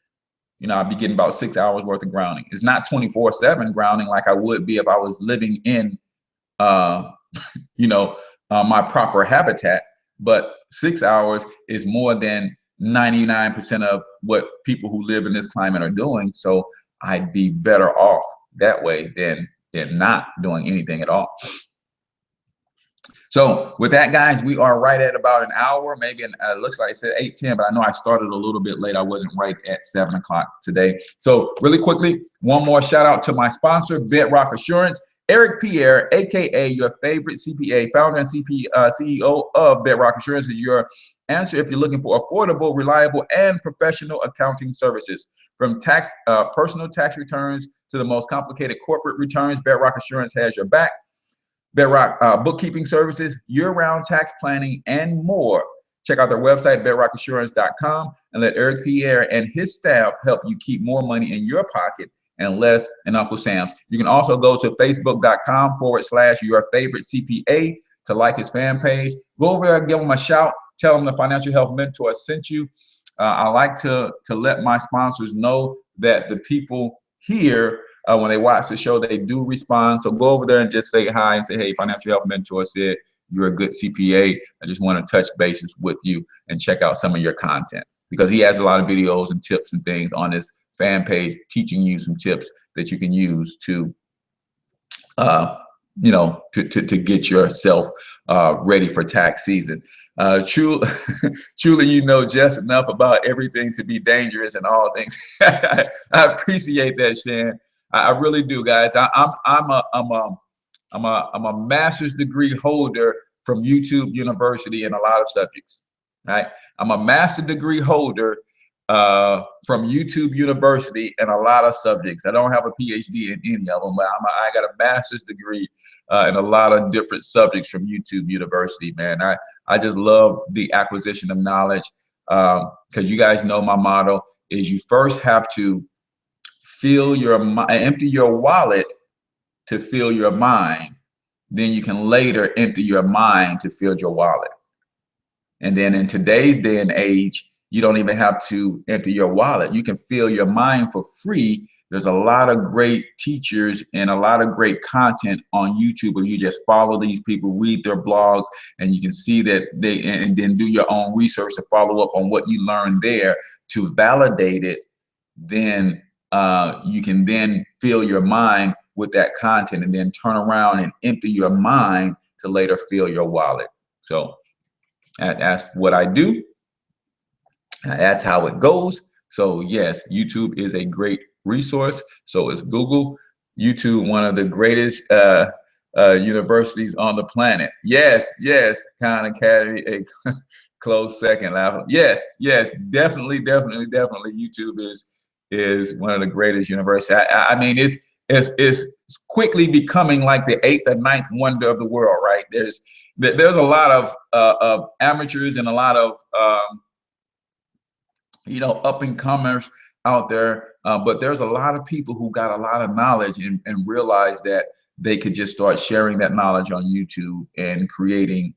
you know, I'd be getting about 6 hours worth of grounding. It's not 24/7 grounding like I would be if I was living in, you know, my proper habitat. But 6 hours is more than 99% of what people who live in this climate are doing. So I'd be better off that way than not doing anything at all. So with that, guys, we are right at about an hour, maybe. It looks like it said 8:10, but I know I started a little bit late. I wasn't right at 7 o'clock today. So really quickly, one more shout out to my sponsor, Bedrock Assurance. Eric Pierre, aka your favorite CPA, founder and CEO of Bedrock Assurance, is your answer if you're looking for affordable, reliable, and professional accounting services. From personal tax returns to the most complicated corporate returns, Bedrock Assurance has your back. Bedrock bookkeeping services, year-round tax planning, and more. Check out their website, bedrockassurance.com, and let Eric Pierre and his staff help you keep more money in your pocket and less in Uncle Sam's. You can also go to facebook.com/your-favorite-CPA to like his fan page. Go over there, give him a shout, tell him the Financial Health Mentor sent you. I like to let my sponsors know that the people here, when they watch the show, they do respond. So go over there and just say hi and say, hey, Financial Health Mentor said you're a good CPA. I just want to touch bases with you and check out some of your content, because he has a lot of videos and tips and things on his fan page teaching you some tips that you can use to, you know, to get yourself ready for tax season. Truly, you know just enough about everything to be dangerous in all things. I appreciate that, Shan. I really do, guys. I'm a master's degree holder from YouTube University in a lot of subjects. Right? I'm a master's degree holder from YouTube University in a lot of subjects. I don't have a PhD in any of them, but I got a master's degree in a lot of different subjects from YouTube University, man. I just love the acquisition of knowledge, because you guys know my motto is you first have to empty your wallet to fill your mind. Then you can later empty your mind to fill your wallet. And then in today's day and age, you don't even have to empty your wallet. You can fill your mind for free. There's a lot of great teachers and a lot of great content on YouTube where you just follow these people, read their blogs, and you can see that and then do your own research to follow up on what you learned there to validate it. Then you can then fill your mind with that content and then turn around and empty your mind to later fill your wallet. So that's what I do. That's how it goes. So yes, YouTube is a great resource. So is Google. YouTube, one of the greatest universities on the planet. Yes, Khan Academy, a close second. Yes, definitely. YouTube is one of the greatest universities. I mean, it's quickly becoming like the 8th or 9th wonder of the world, right? There's a lot of amateurs and a lot of you know, up and comers out there, but there's a lot of people who got a lot of knowledge and realize that they could just start sharing that knowledge on YouTube and creating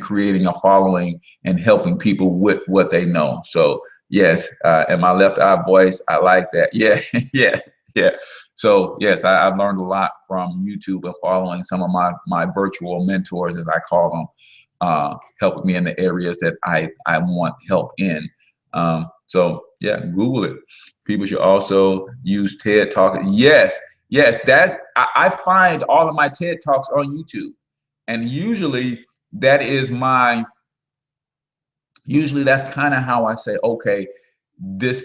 creating a following and helping people with what they know. So yes, and my left eye voice, I like that. Yeah. So yes, I've learned a lot from YouTube and following some of my virtual mentors, as I call them, helping me in the areas that I want help in. So yeah, Google it. People should also use TED Talk. Yes, I find all of my TED Talks on YouTube. And usually that is my, usually that's kind of how I say, okay, this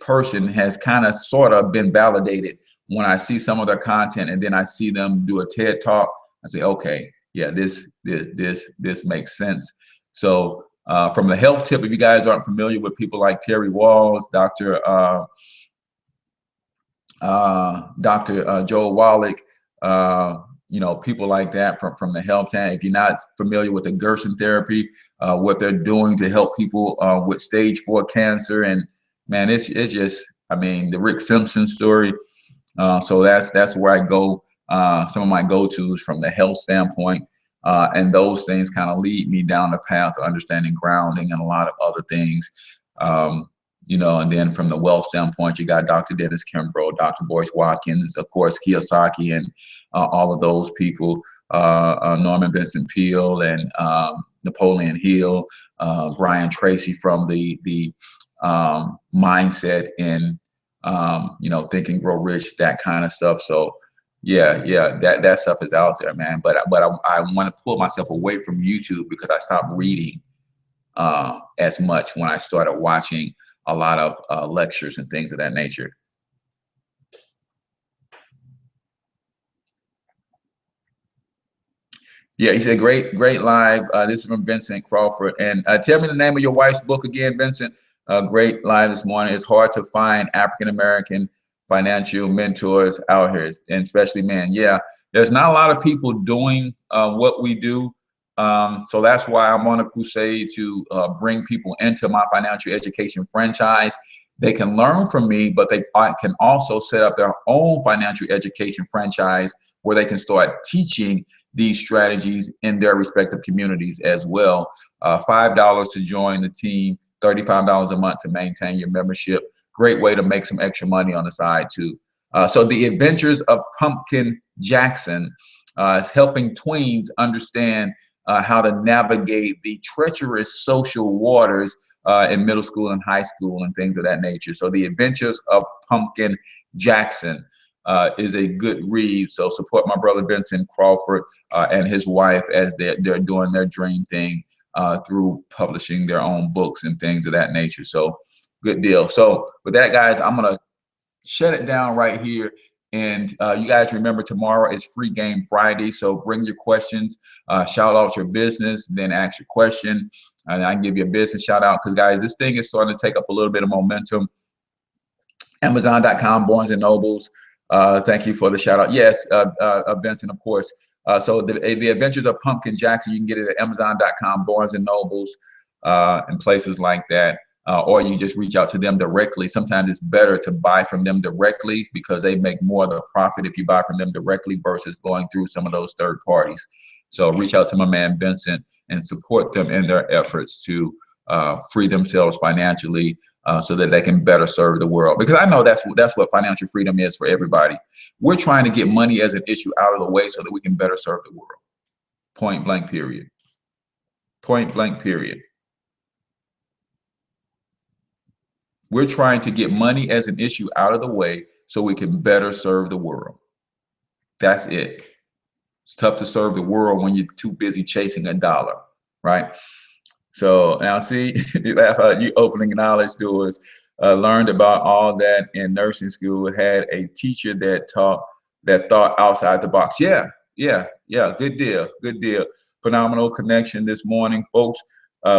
person has kind of sort of been validated when I see some of their content, and then I see them do a TED talk. I say, okay, yeah, this makes sense. So from the health tip, if you guys aren't familiar with people like Terry Walls, Dr. Joel Wallach, you know, people like that from the health tank. If you're not familiar with the Gerson therapy, what they're doing to help people with stage 4 cancer, and man, it's just, I mean, the Rick Simpson story. So that's where I go. Some of my go-tos from the health standpoint, and those things kind of lead me down the path of understanding grounding and a lot of other things. You know, and then from the wealth standpoint, you got Dr. Dennis Kimbrough, Dr. Boyce Watkins, of course, Kiyosaki, and all of those people, Norman Vincent Peale, and Napoleon Hill, Brian Tracy from the mindset and, you know, Think and Grow Rich, that kind of stuff. So yeah, that stuff is out there, man. But I want to pull myself away from YouTube because I stopped reading as much when I started watching a lot of lectures and things of that nature. Yeah, he said, great live. This is from Vincent Crawford. And tell me the name of your wife's book again, Vincent. Great live this morning. It's hard to find African-American financial mentors out here, and especially men. Yeah, there's not a lot of people doing what we do. So that's why I'm on a crusade to bring people into my financial education franchise. They can learn from me, but they can also set up their own financial education franchise where they can start teaching these strategies in their respective communities as well. $5 to join the team, $35 a month to maintain your membership. Great way to make some extra money on the side too. So the Adventures of Pumpkin Jackson is helping tweens understand how to navigate the treacherous social waters in middle school and high school and things of that nature. So the Adventures of Pumpkin Jackson is a good read. So support my brother Vincent Crawford and his wife as they're doing their dream thing through publishing their own books and things of that nature. So good deal. So with that, guys, I'm gonna shut it down right here. And you guys remember, tomorrow is Free Game Friday. So bring your questions, shout out your business, then ask your question. And I can give you a business shout out because, guys, this thing is starting to take up a little bit of momentum. Amazon.com, Barnes and Nobles. Thank you for the shout out. Yes, Benson, of course. So the Adventures of Pumpkin Jackson, you can get it at Amazon.com, Barnes and Nobles, and places like that. Or you just reach out to them directly. Sometimes it's better to buy from them directly because they make more of the profit if you buy from them directly versus going through some of those third parties. So reach out to my man Vincent and support them in their efforts to free themselves financially so that they can better serve the world. Because I know that's what financial freedom is for everybody. We're trying to get money as an issue out of the way so that we can better serve the world. Point blank, period. Point blank, period. We're trying to get money as an issue out of the way so we can better serve the world. That's it. It's tough to serve the world when you're too busy chasing a dollar, right? So now see, you opening knowledge doors. Learned about all that in nursing school. Had a teacher that thought outside the box. Yeah. Good deal. Phenomenal connection this morning, folks.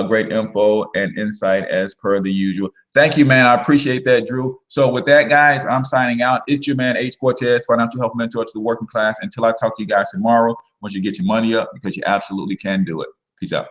Great info and insight as per the usual. Thank you, man. I appreciate that, Drew. So with that, guys, I'm signing out. It's your man, H Cortez, financial health mentor to the working class. Until I talk to you guys tomorrow, I want you to get your money up because you absolutely can do it. Peace out.